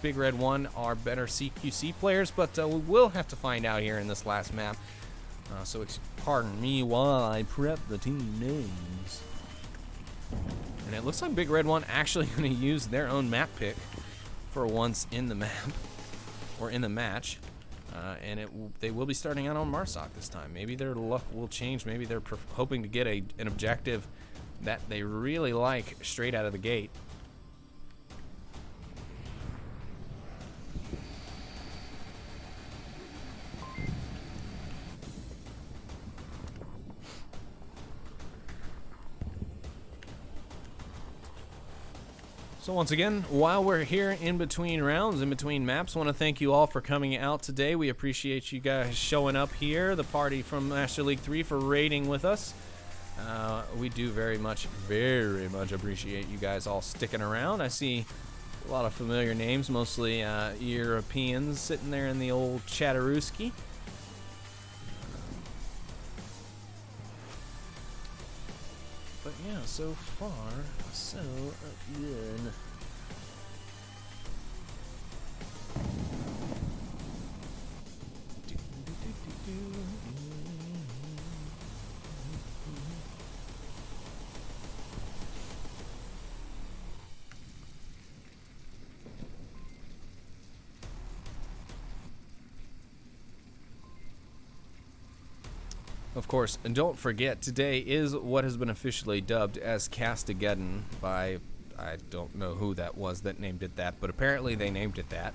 Speaker 1: Big Red 1 are better CQC players, but we will have to find out here in this last map. So pardon me while I prep the team names. And it looks like Big Red 1 actually going to use their own map pick for once in the map, or in the match. They will be starting out on Marsoc this time. Maybe their luck will change. Maybe they're hoping to get an objective that they really like straight out of the gate. So once again, while we're here in between rounds, in between maps, I want to thank you all for coming out today. We appreciate you guys showing up here, the party from Master League 3, for raiding with us. We do very much appreciate you guys all sticking around. I see a lot of familiar names, mostly Europeans sitting there in the old Chatterooski. But yeah, so far, so good. Of course, and don't forget, today is what has been officially dubbed as Castageddon by, I don't know who that was that named it that, but apparently they named it that.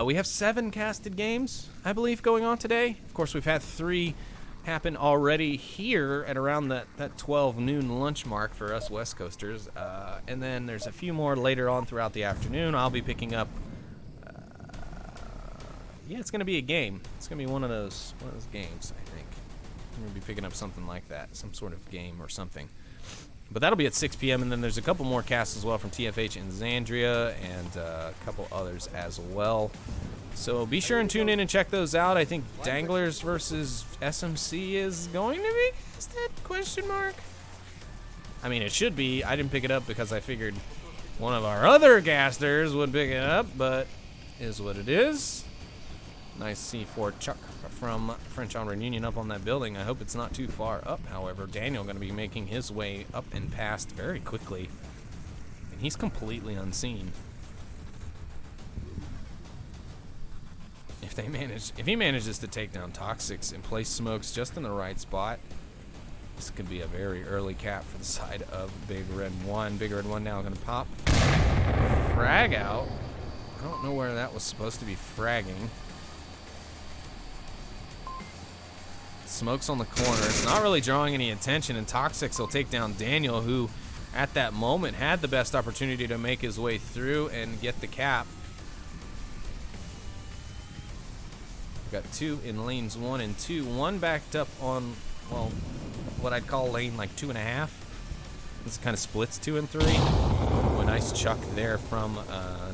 Speaker 1: We have 7 casted games, I believe, going on today. Of course, we've had 3 happen already here at around that 12 noon lunch mark for us West Coasters. And then there's a few more later on throughout the afternoon. I'll be picking up, yeah, it's going to be a game. It's going to be one of those games, I think. I'm going to be picking up something like that, some sort of game or something. But that'll be at 6 p.m., and then there's a couple more casts as well from TFH and Xandria, and a couple others as well. So be sure and tune in and check those out. I think Danglers versus SMC is going to be casted? Question mark? I mean, it should be. I didn't pick it up because I figured one of our other casters would pick it up, but is what it is. Nice C4 Chuck from French Onward Union up on that building. I hope it's not too far up, however. Daniel going to be making his way up and past very quickly. And he's completely unseen. If he manages to take down Toxics and place smokes just in the right spot, this could be a very early cap for the side of Big Red 1. Big Red 1 now going to pop. Frag out. I don't know where that was supposed to be fragging. Smokes on the corner. It's not really drawing any attention, and Toxics will take down Daniel, who at that moment had the best opportunity to make his way through and get the cap. We've got 2 in lanes 1 and 2. 1 backed up on, well, what I'd call lane like 2.5. This kind of splits 2 and 3. Oh, a nice chuck there from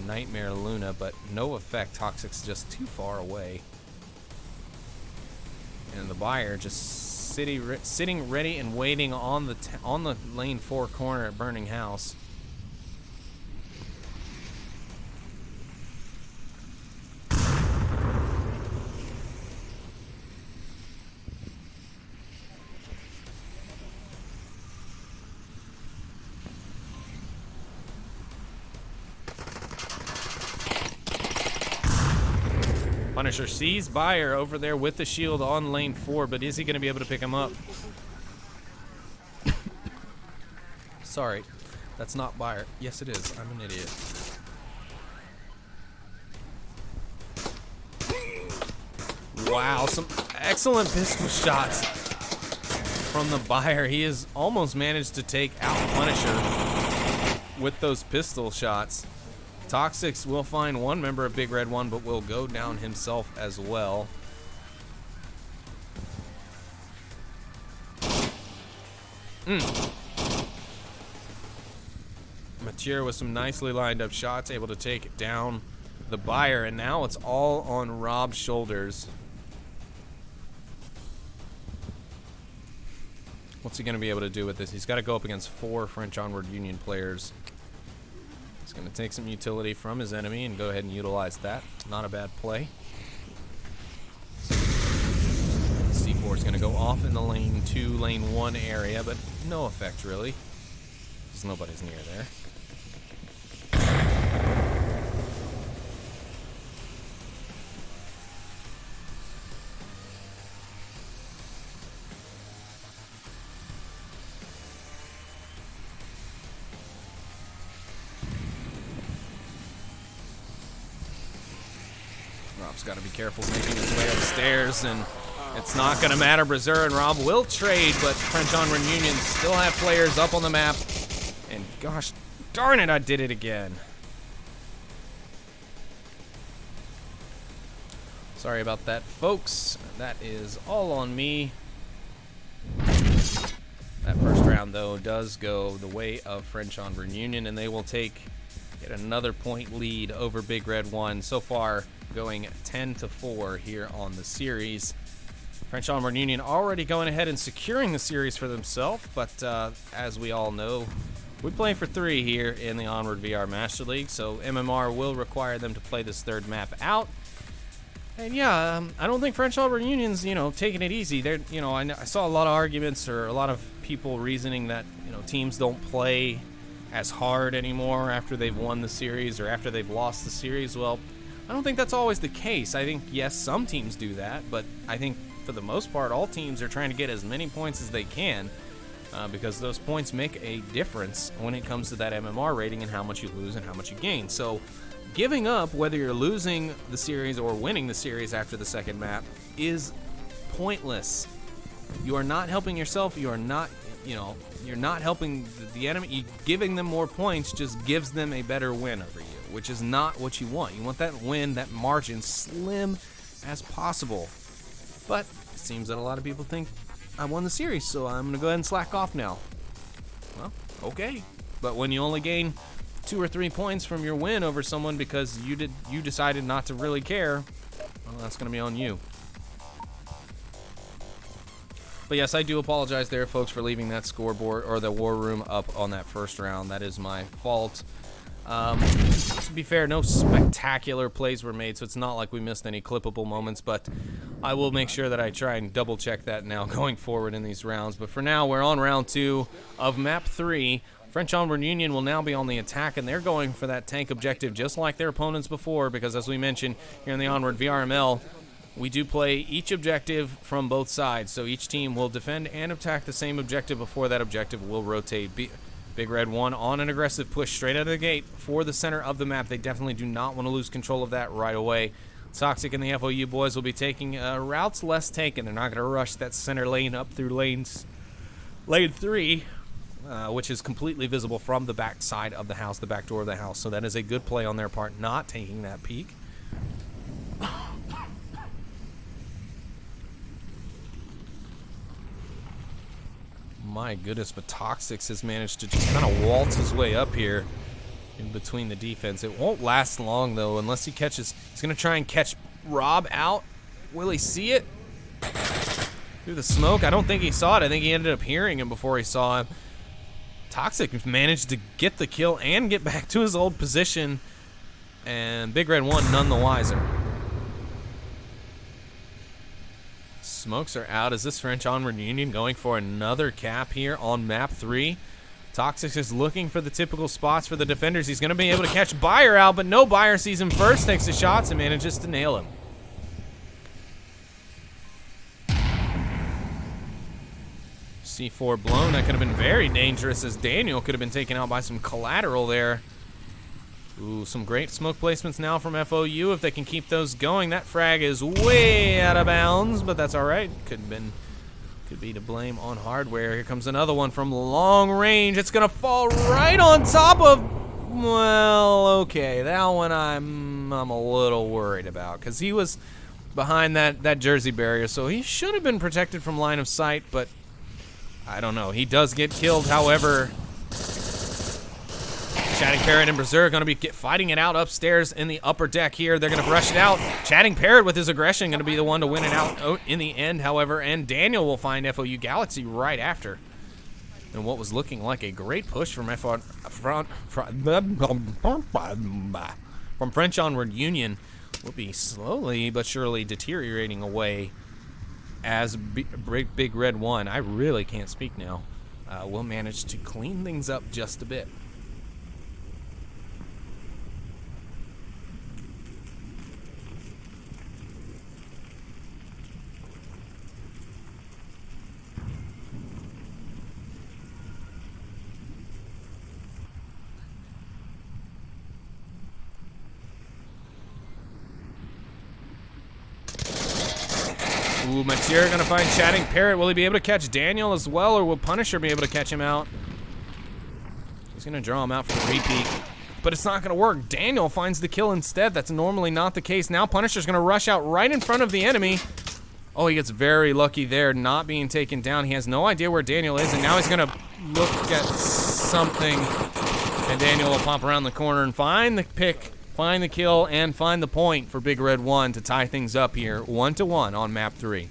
Speaker 1: Nightmare Luna, but no effect. Toxics just too far away. And the buyer just sitting ready and waiting on the lane 4 corner at Burning House. Punisher sees Buyer over there with the shield on lane 4, but is he going to be able to pick him up? Sorry, that's not Bayer. Yes, it is. I'm an idiot. Wow, some excellent pistol shots from the Bayer. He has almost managed to take out Punisher with those pistol shots. Toxics will find one member of Big Red 1, but will go down himself as well. Mateer with some nicely lined up shots, able to take down the Bayer, and now it's all on Rob's shoulders. What's he going to be able to do with this? He's got to go up against 4 French Onward Union players. He's going to take some utility from his enemy and go ahead and utilize that. Not a bad play. C4 is going to go off in the lane 2, lane 1 area, but no effect really, because nobody's near there. Rob's got to be careful making his way upstairs, and it's not going to matter. Brazier and Rob will trade, but French Onward Union still have players up on the map. And gosh darn it, I did it again. Sorry about that, folks. That is all on me. That first round, though, does go the way of French Onward Union, and they will take yet another point lead over Big Red 1. So far, going 10-4 here on the series. French Onward Union already going ahead and securing the series for themselves, but as we all know, we play for 3 here in the Onward VR Master League, so MMR will require them to play this third map out. And yeah, I don't think French Onward Union's, taking it easy. They're, I saw a lot of arguments or a lot of people reasoning that, teams don't play as hard anymore after they've won the series or after they've lost the series. Well, I don't think that's always the case. I think, yes, some teams do that, but I think for the most part, all teams are trying to get as many points as they can because those points make a difference when it comes to that MMR rating and how much you lose and how much you gain. So giving up, whether you're losing the series or winning the series after the second map, is pointless. You are not helping yourself. You are not, you're not helping the enemy. Giving them more points just gives them a better win over you, which is not what you want. You want that win, that margin, slim as possible. But it seems that a lot of people think I won the series, so I'm going to go ahead and slack off now. Well, okay. But when you only gain 2 or 3 points from your win over someone because you decided not to really care, well, that's going to be on you. But yes, I do apologize there, folks, for leaving that scoreboard or the war room up on that first round. That is my fault. To be fair, no spectacular plays were made, so it's not like we missed any clippable moments, but I will make sure that I try and double check that now going forward in these rounds. But for now, we're on round 2 of map 3. French Onward Union will now be on the attack, and they're going for that tank objective just like their opponents before, because as we mentioned here in the Onward VRML, we do play each objective from both sides, so each team will defend and attack the same objective before that objective will rotate. Big Red 1 on an aggressive push straight out of the gate for the center of the map. They definitely do not want to lose control of that right away. Toxic and the FOU boys will be taking routes less taken. They're not going to rush that center lane up through lane 3, which is completely visible from the back side of the house, the back door of the house. So that is a good play on their part, not taking that peek. My goodness, but Toxics has managed to just kind of waltz his way up here in between the defense. It won't last long, though, unless he catches. He's going to try and catch Rob out. Will he see it? Through the smoke? I don't think he saw it. I think he ended up hearing him before he saw him. Toxic managed to get the kill and get back to his old position, and Big Red 1 none the wiser. Smokes are out. Is this French Onward Union going for another cap here on map 3? Toxic is looking for the typical spots for the defenders. He's going to be able to catch Bayer out, but no, Bayer sees him first, takes the shots, and manages to nail him. C4 blown. That could have been very dangerous, as Daniel could have been taken out by some collateral there. Ooh, some great smoke placements now from FOU if they can keep those going. That frag is way out of bounds, but that's all right. Could be to blame on hardware. Here comes another one from long range. It's gonna fall right on top of. Well, okay, that one I'm a little worried about, because he was behind that Jersey barrier, so he should have been protected from line of sight, but I don't know. He does get killed, however. Chatting Parrot and Berserk are going to be fighting it out upstairs in the upper deck here. They're going to rush it out. Chatting Parrot with his aggression going to be the one to win it out in the end, however, and Daniel will find FOU Galaxy right after. And what was looking like a great push from French Onward Union will be slowly but surely deteriorating away as Big Red 1, I really can't speak now, will manage to clean things up just a bit. Ooh, Mateer gonna find Chatting Parrot. Will he be able to catch Daniel as well, or will Punisher be able to catch him out? He's gonna draw him out for the repeat, but it's not gonna work. Daniel finds the kill instead. That's normally not the case. Now Punisher's gonna rush out right in front of the enemy. Oh, he gets very lucky there, not being taken down. He has no idea where Daniel is, and now he's gonna look at something, and Daniel will pop around the corner and find the pick. Find the kill and find the point for Big Red 1 to tie things up here 1-1 on map 3.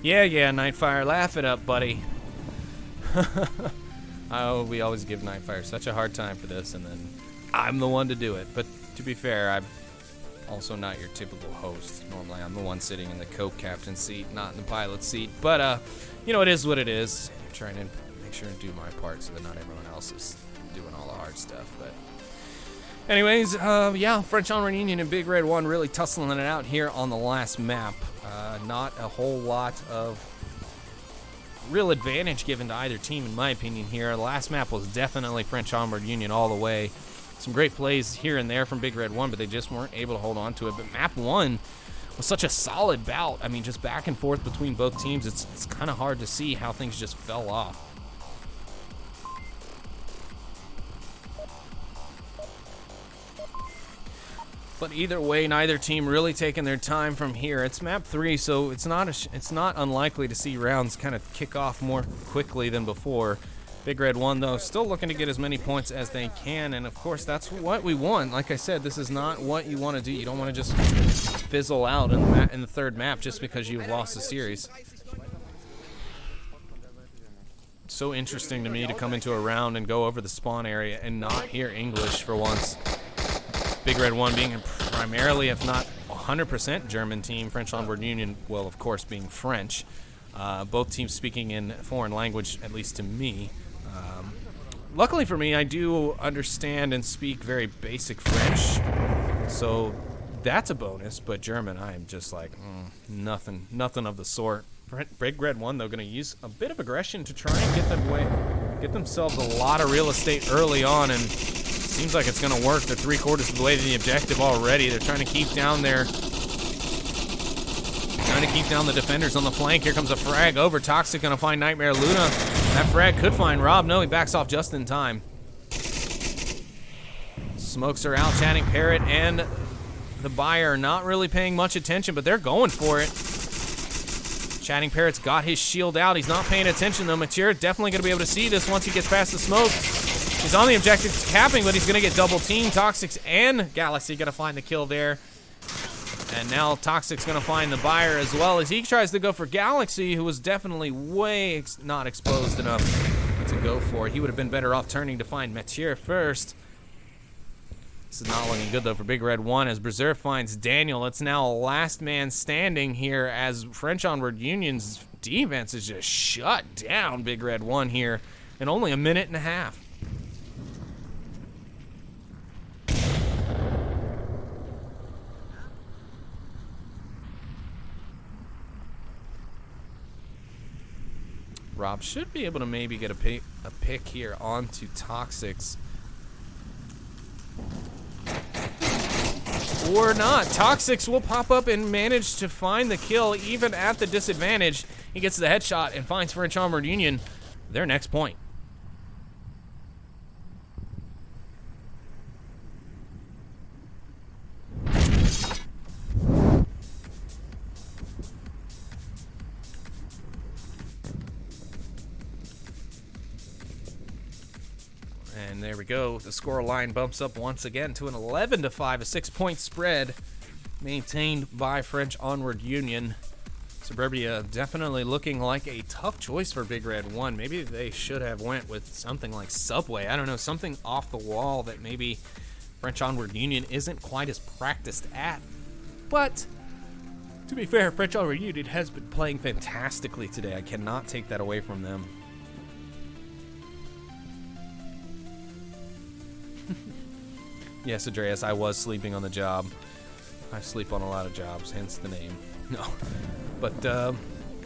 Speaker 1: Yeah, Nightfire, laugh it up, buddy. We always give Nightfire such a hard time for this, and then I'm the one to do it. But to be fair, I'm also not your typical host. Normally, I'm the one sitting in the co-captain seat, not in the pilot seat. But, you know, it is what it is. I'm trying to make sure and do my part so that not everyone else is doing all the hard stuff. But anyways, yeah, French Onward Union and Big Red 1 really tussling it out here on the last map. Not a whole lot of real advantage given to either team, in my opinion, here. The last map was definitely French Onward Union all the way. Some great plays here and there from Big Red 1, but they just weren't able to hold on to it. But map 1 was such a solid bout. I mean, just back and forth between both teams. It's kind of hard to see how things just fell off. But either way, neither team really taking their time from here. It's map 3, so it's not unlikely to see rounds kind of kick off more quickly than before. Big Red 1, though, still looking to get as many points as they can, and of course, that's what we want. Like I said, this is not what you want to do. You don't want to just fizzle out in the third map just because you've lost the series. It's so interesting to me to come into a round and go over the spawn area and not hear English for once. Big Red 1 being primarily, if not 100% German team, French Onward Union, well, of course, being French. Both teams speaking in foreign language, at least to me. Luckily for me, I do understand and speak very basic French, so that's a bonus, but German, I am just like, nothing of the sort. Big Red 1, though, going to use a bit of aggression to try and get themselves a lot of real estate early on, and seems like it's going to work. They're 3/4 of the way to the objective already. They're trying to keep down the defenders on the flank. Here comes a frag over. Toxic going to find Nightmare Luna. That frag could find Rob. No, he backs off just in time. Smokes are out. Chatting Parrot and the buyer not really paying much attention, but they're going for it. Chatting Parrot's got his shield out. He's not paying attention, though. Mateer definitely going to be able to see this once he gets past the smoke. He's on the objective, capping, but he's going to get double teamed. Toxics and Galaxy going to find the kill there. And now Toxic's going to find the buyer as well as he tries to go for Galaxy, who was definitely way not exposed enough to go for it. He would have been better off turning to find Mathieu first. This is not looking good, though, for Big Red 1 as Berserk finds Daniel. It's now a last man standing here as French Onward Union's defense is just shut down Big Red 1 here in only a minute and a half. Rob should be able to maybe get a pick here onto Toxics. Or not. Toxics will pop up and manage to find the kill even at the disadvantage. He gets the headshot and finds French Onward Union their next point. And there we go. The score line bumps up once again to an 11-5, a 6-point spread maintained by French Onward Union. Suburbia definitely looking like a tough choice for Big Red 1. Maybe they should have went with something like Subway. I don't know, something off the wall that maybe French Onward Union isn't quite as practiced at. But to be fair, French Onward Union has been playing fantastically today. I cannot take that away from them. Yes, Andreas, I was sleeping on the job. I sleep on a lot of jobs, hence the name. No. But,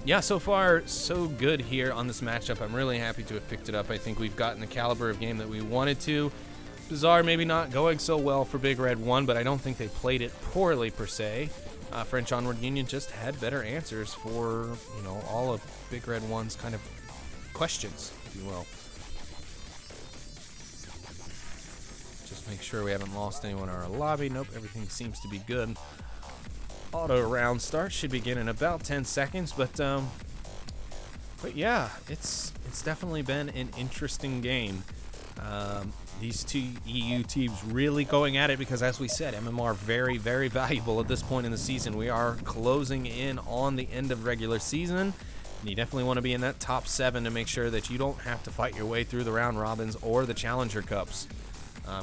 Speaker 1: yeah, so far, so good here on this matchup. I'm really happy to have picked it up. I think we've gotten the caliber of game that we wanted to. Bizarre maybe not going so well for Big Red 1, but I don't think they played it poorly, per se. French Onward Union just had better answers for, you know, all of Big Red 1's kind of questions, if you will. Just make sure we haven't lost anyone in our lobby. Nope, everything seems to be good. Auto round start should begin in about 10 seconds, but yeah, it's definitely been an interesting game. These two EU teams really going at it because, as we said, MMR very, very valuable at this point in the season. We are closing in on the end of regular season, and you definitely want to be in that top 7 to make sure that you don't have to fight your way through the round robins or the Challenger Cups.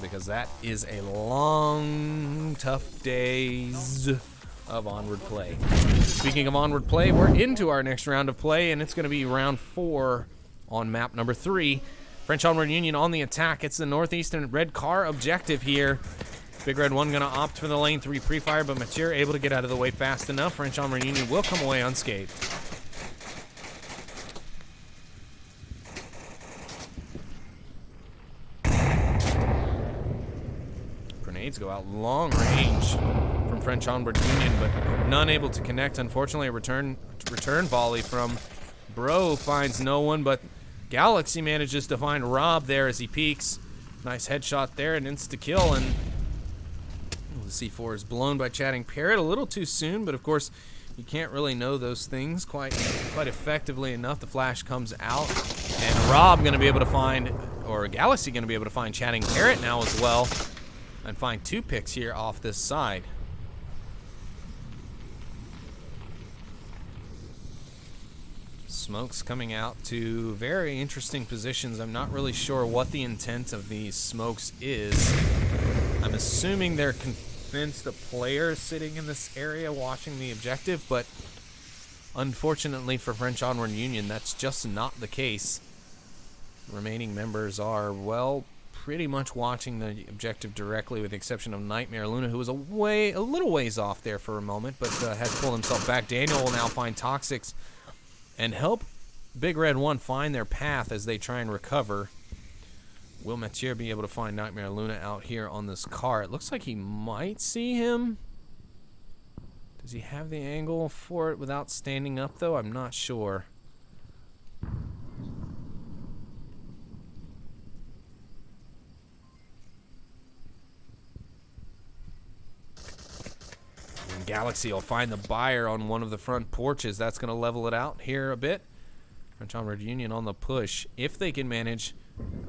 Speaker 1: Because that is a long, tough days of Onward play. Speaking of Onward play, we're into our next round of play, and it's going to be round 4 on map number 3. French Onward Union on the attack. It's the northeastern red car objective here. Big Red 1 going to opt for the lane 3 pre-fire, but Mathieu able to get out of the way fast enough. French Onward Union will come away unscathed. Grenades go out long range from French Onward Union, but none able to connect. Unfortunately, a return volley from Bro finds no one, but Galaxy manages to find Rob there as he peeks. Nice headshot there, an insta-kill, and the C4 is blown by Chatting Parrot a little too soon, but of course, you can't really know those things quite effectively enough. The flash comes out, and Rob going to be able to find, or Galaxy going to be able to find Chatting Parrot now as well, and find 2 picks here off this side. Smokes coming out to very interesting positions. I'm not really sure what the intent of these smokes is. I'm assuming they're convinced a player is sitting in this area watching the objective, but unfortunately for French Onward Union, that's just not the case. Remaining members are, well, pretty much watching the objective directly, with the exception of Nightmare Luna, who was a little ways off there for a moment, but had to pull himself back. Daniel will now find Toxics and help Big Red 1 find their path as they try and recover. Will Mathieu be able to find Nightmare Luna out here on this car? It looks like he might see him. Does he have the angle for it without standing up, though? I'm not sure. Galaxy will find the buyer on one of the front porches. That's going to level it out here a bit. French Onward Union on the push. If they can manage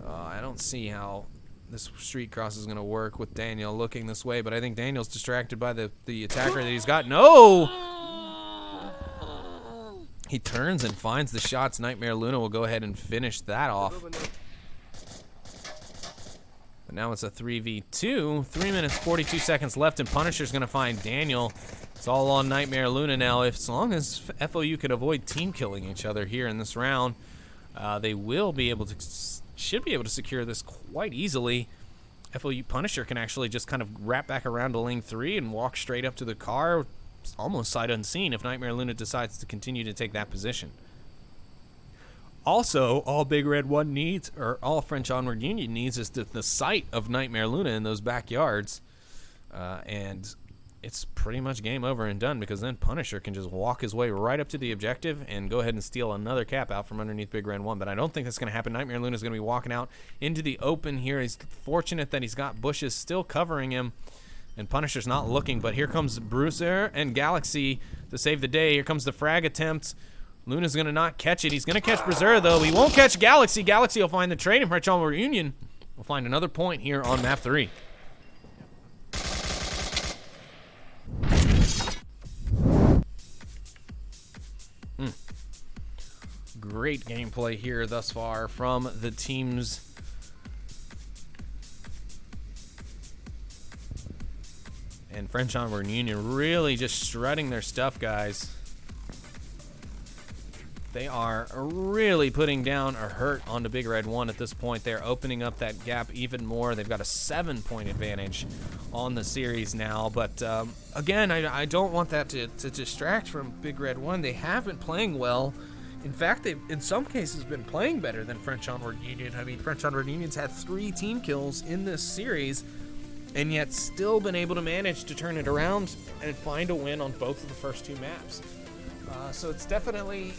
Speaker 1: I don't see how this street cross is going to work with Daniel looking this way, but I think Daniel's distracted by the attacker that he's got. No! He turns and finds the shots. Nightmare Luna will go ahead and finish that off. But now it's a 3v2. 3 minutes, 42 seconds left, and Punisher's going to find Daniel. It's all on Nightmare Luna now. As long as FOU could avoid team killing each other here in this round, they will be able to, should be able to secure this quite easily. FOU Punisher can actually just kind of wrap back around to lane 3 and walk straight up to the car, almost sight unseen, if Nightmare Luna decides to continue to take that position. Also, all Big Red 1 needs, or all French Onward Union needs, is the sight of Nightmare Luna in those backyards. And it's pretty much game over and done, because then Punisher can just walk his way right up to the objective and go ahead and steal another cap out from underneath Big Red 1. But I don't think that's going to happen. Nightmare Luna is going to be walking out into the open here. He's fortunate that he's got bushes still covering him, and Punisher's not looking. But here comes Bruiser and Galaxy to save the day. Here comes the frag attempt. Luna's going to not catch it. He's going to catch Bruiser, though. He won't catch Galaxy. Galaxy will find the trade, and French Onward Union will find another point here on map 3. Great gameplay here thus far from the teams. And French Onward Union really just strutting their stuff, guys. They are really putting down a hurt on the Big Red 1 at this point. They're opening up that gap even more. They've got a 7-point advantage on the series now. But again, I don't want that to distract from Big Red 1. They have been playing well. In fact, they've, in some cases, been playing better than French Onward Union. I mean, French Onward Union's had 3 team kills in this series, and yet still been able to manage to turn it around and find a win on both of the first 2 maps. So it's definitely,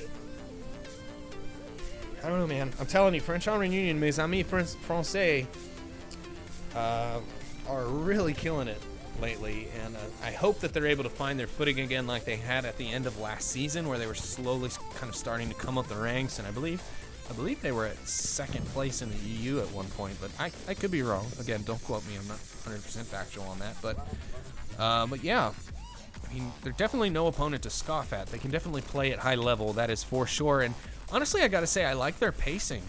Speaker 1: I don't know, man. I'm telling you, French Onward Union, mes amis français, are really killing it lately, and I hope that they're able to find their footing again like they had at the end of last season, where they were slowly kind of starting to come up the ranks. And I believe they were at 2nd place in the EU at one point, but I could be wrong. Again, don't quote me. I'm not 100% factual on that, but yeah, I mean, they're definitely no opponent to scoff at. They can definitely play at high level, that is for sure. And honestly, I gotta say, I like their pacing.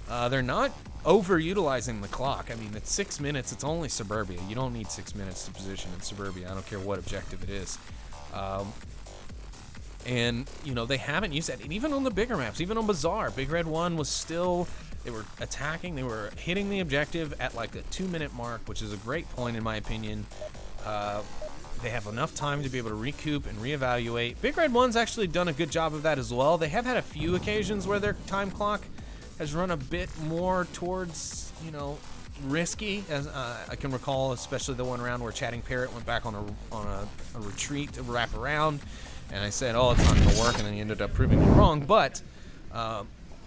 Speaker 1: They're not overutilizing the clock. I mean, it's 6 minutes. It's only Suburbia. You don't need 6 minutes to position in Suburbia. I don't care what objective it is. And, you know, they haven't used that. And even on the bigger maps, even on Bazaar, Big Red 1 was still, they were attacking. They were hitting the objective at like the 2-minute mark, which is a great point in my opinion. They have enough time to be able to recoup and reevaluate. Big Red 1's actually done a good job of that as well. They have had a few occasions where their time clock has run a bit more towards, you know, risky, as I can recall, especially the one round where Chatting Parrot went back on a retreat to wrap around, and I said, oh, it's not going to work, and then he ended up proving me wrong. But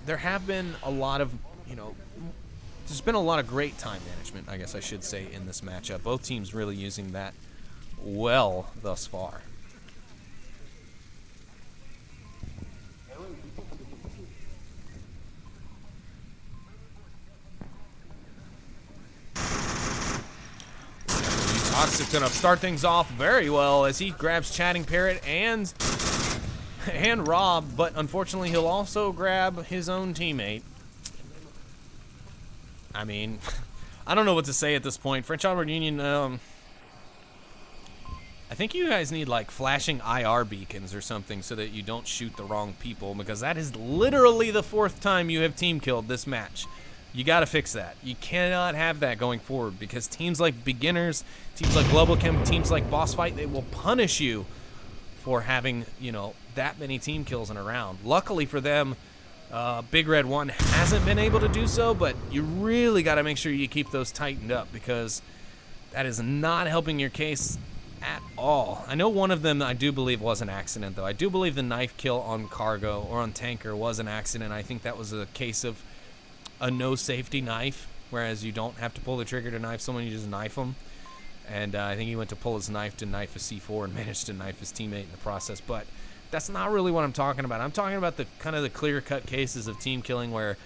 Speaker 1: there have been a lot of, you know, there's been a lot of great time management, I guess I should say, in this matchup. Both teams really using that well thus far. Toxic's gonna start things off very well as he grabs Chatting Parrot and Rob, but unfortunately he'll also grab his own teammate. I mean, I don't know what to say at this point. French Onward Union, I think you guys need like flashing IR beacons or something so that you don't shoot the wrong people, because that is literally the 4th time you have team killed this match. You got to fix that. You cannot have that going forward, because teams like Beginners, teams like Global Chem, teams like Boss Fight, they will punish you for having, you know, that many team kills in a round. Luckily for them, Big Red 1 hasn't been able to do so, but you really got to make sure you keep those tightened up, because that is not helping your case at all. I know one of them I do believe was an accident, though. I do believe the knife kill on Cargo or on Tanker was an accident. I think that was a case of a no safety knife, whereas you don't have to pull the trigger to knife someone, you just knife them. And I think he went to pull his knife to knife a C4 and managed to knife his teammate in the process. But that's not really what I'm talking about. I'm talking about the kind of the clear-cut cases of team killing where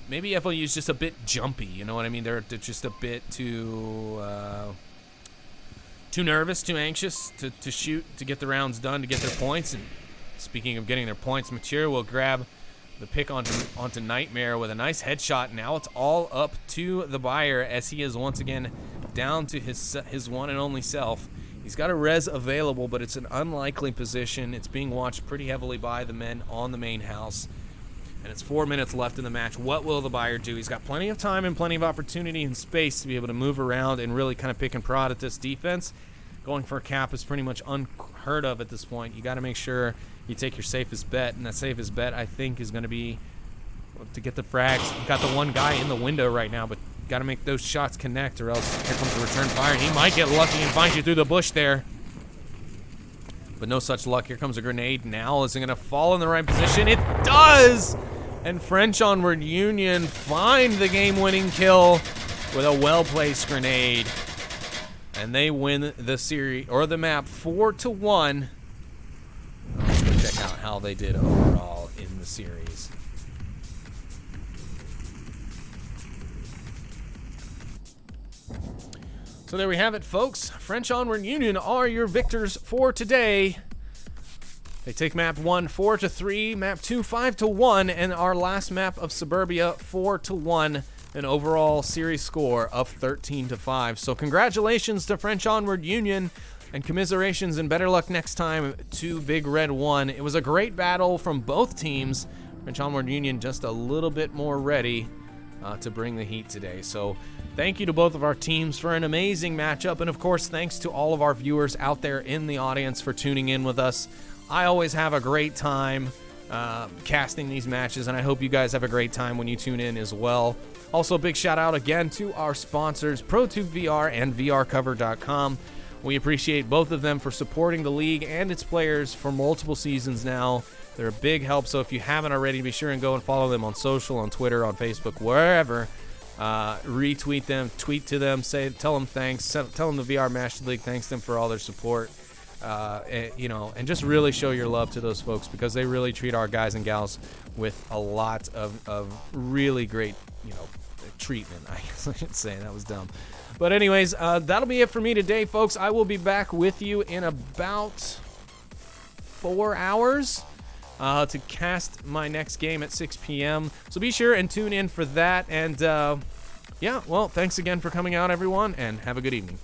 Speaker 1: maybe FOU is just a bit jumpy. You know what I mean? They're just a bit too nervous, too anxious to shoot, to get the rounds done, to get their points. And speaking of getting their points, Mature will grab the pick onto Nightmare with a nice headshot. Now it's all up to the buyer as he is once again down to his one and only self. He's got a res available, but it's an unlikely position. It's being watched pretty heavily by the men on the main house. And it's 4 minutes left in the match. What will the buyer do? He's got plenty of time and plenty of opportunity and space to be able to move around and really kind of pick and prod at this defense. Going for a cap is pretty much unheard of at this point. You got to make sure you take your safest bet, and that safest bet, I think, is going to be to get the frags. You got the one guy in the window right now, but got to make those shots connect, or else here comes the return fire. He might get lucky and find you through the bush there. But no such luck. Here comes a grenade. Now is it going to fall in the right position? It does! And French Onward Union find the game-winning kill with a well-placed grenade. And they win the series, or the map, 4-1. Let's go check out how they did overall in the series. So there we have it, folks. French Onward Union are your victors for today. They take map 1 4-3, map 2 5-1, and our last map of Suburbia 4-1. An overall series score of 13-5. So congratulations to French Onward Union, and commiserations and better luck next time to Big Red 1. It was a great battle from both teams. French Onward Union just a little bit more ready to bring the heat today. So thank you to both of our teams for an amazing matchup, and of course thanks to all of our viewers out there in the audience for tuning in with us. I always have a great time casting these matches, and I hope you guys have a great time when you tune in as well. Also, a big shout out again to our sponsors, ProTube VR and VRCover.com. We appreciate both of them for supporting the league and its players for multiple seasons now. They're a big help, so if you haven't already, be sure and go and follow them on social, on Twitter, on Facebook, wherever. Retweet them, tweet to them, tell them thanks, tell them the VR Master League thanks them for all their support. And just really show your love to those folks, because they really treat our guys and gals with a lot of really great, treatment. I guess I should say. That was dumb. But anyways, that'll be it for me today, folks. I will be back with you in about 4 hours to cast my next game at 6 p.m. So be sure and tune in for that. And yeah, well, thanks again for coming out, everyone, and have a good evening.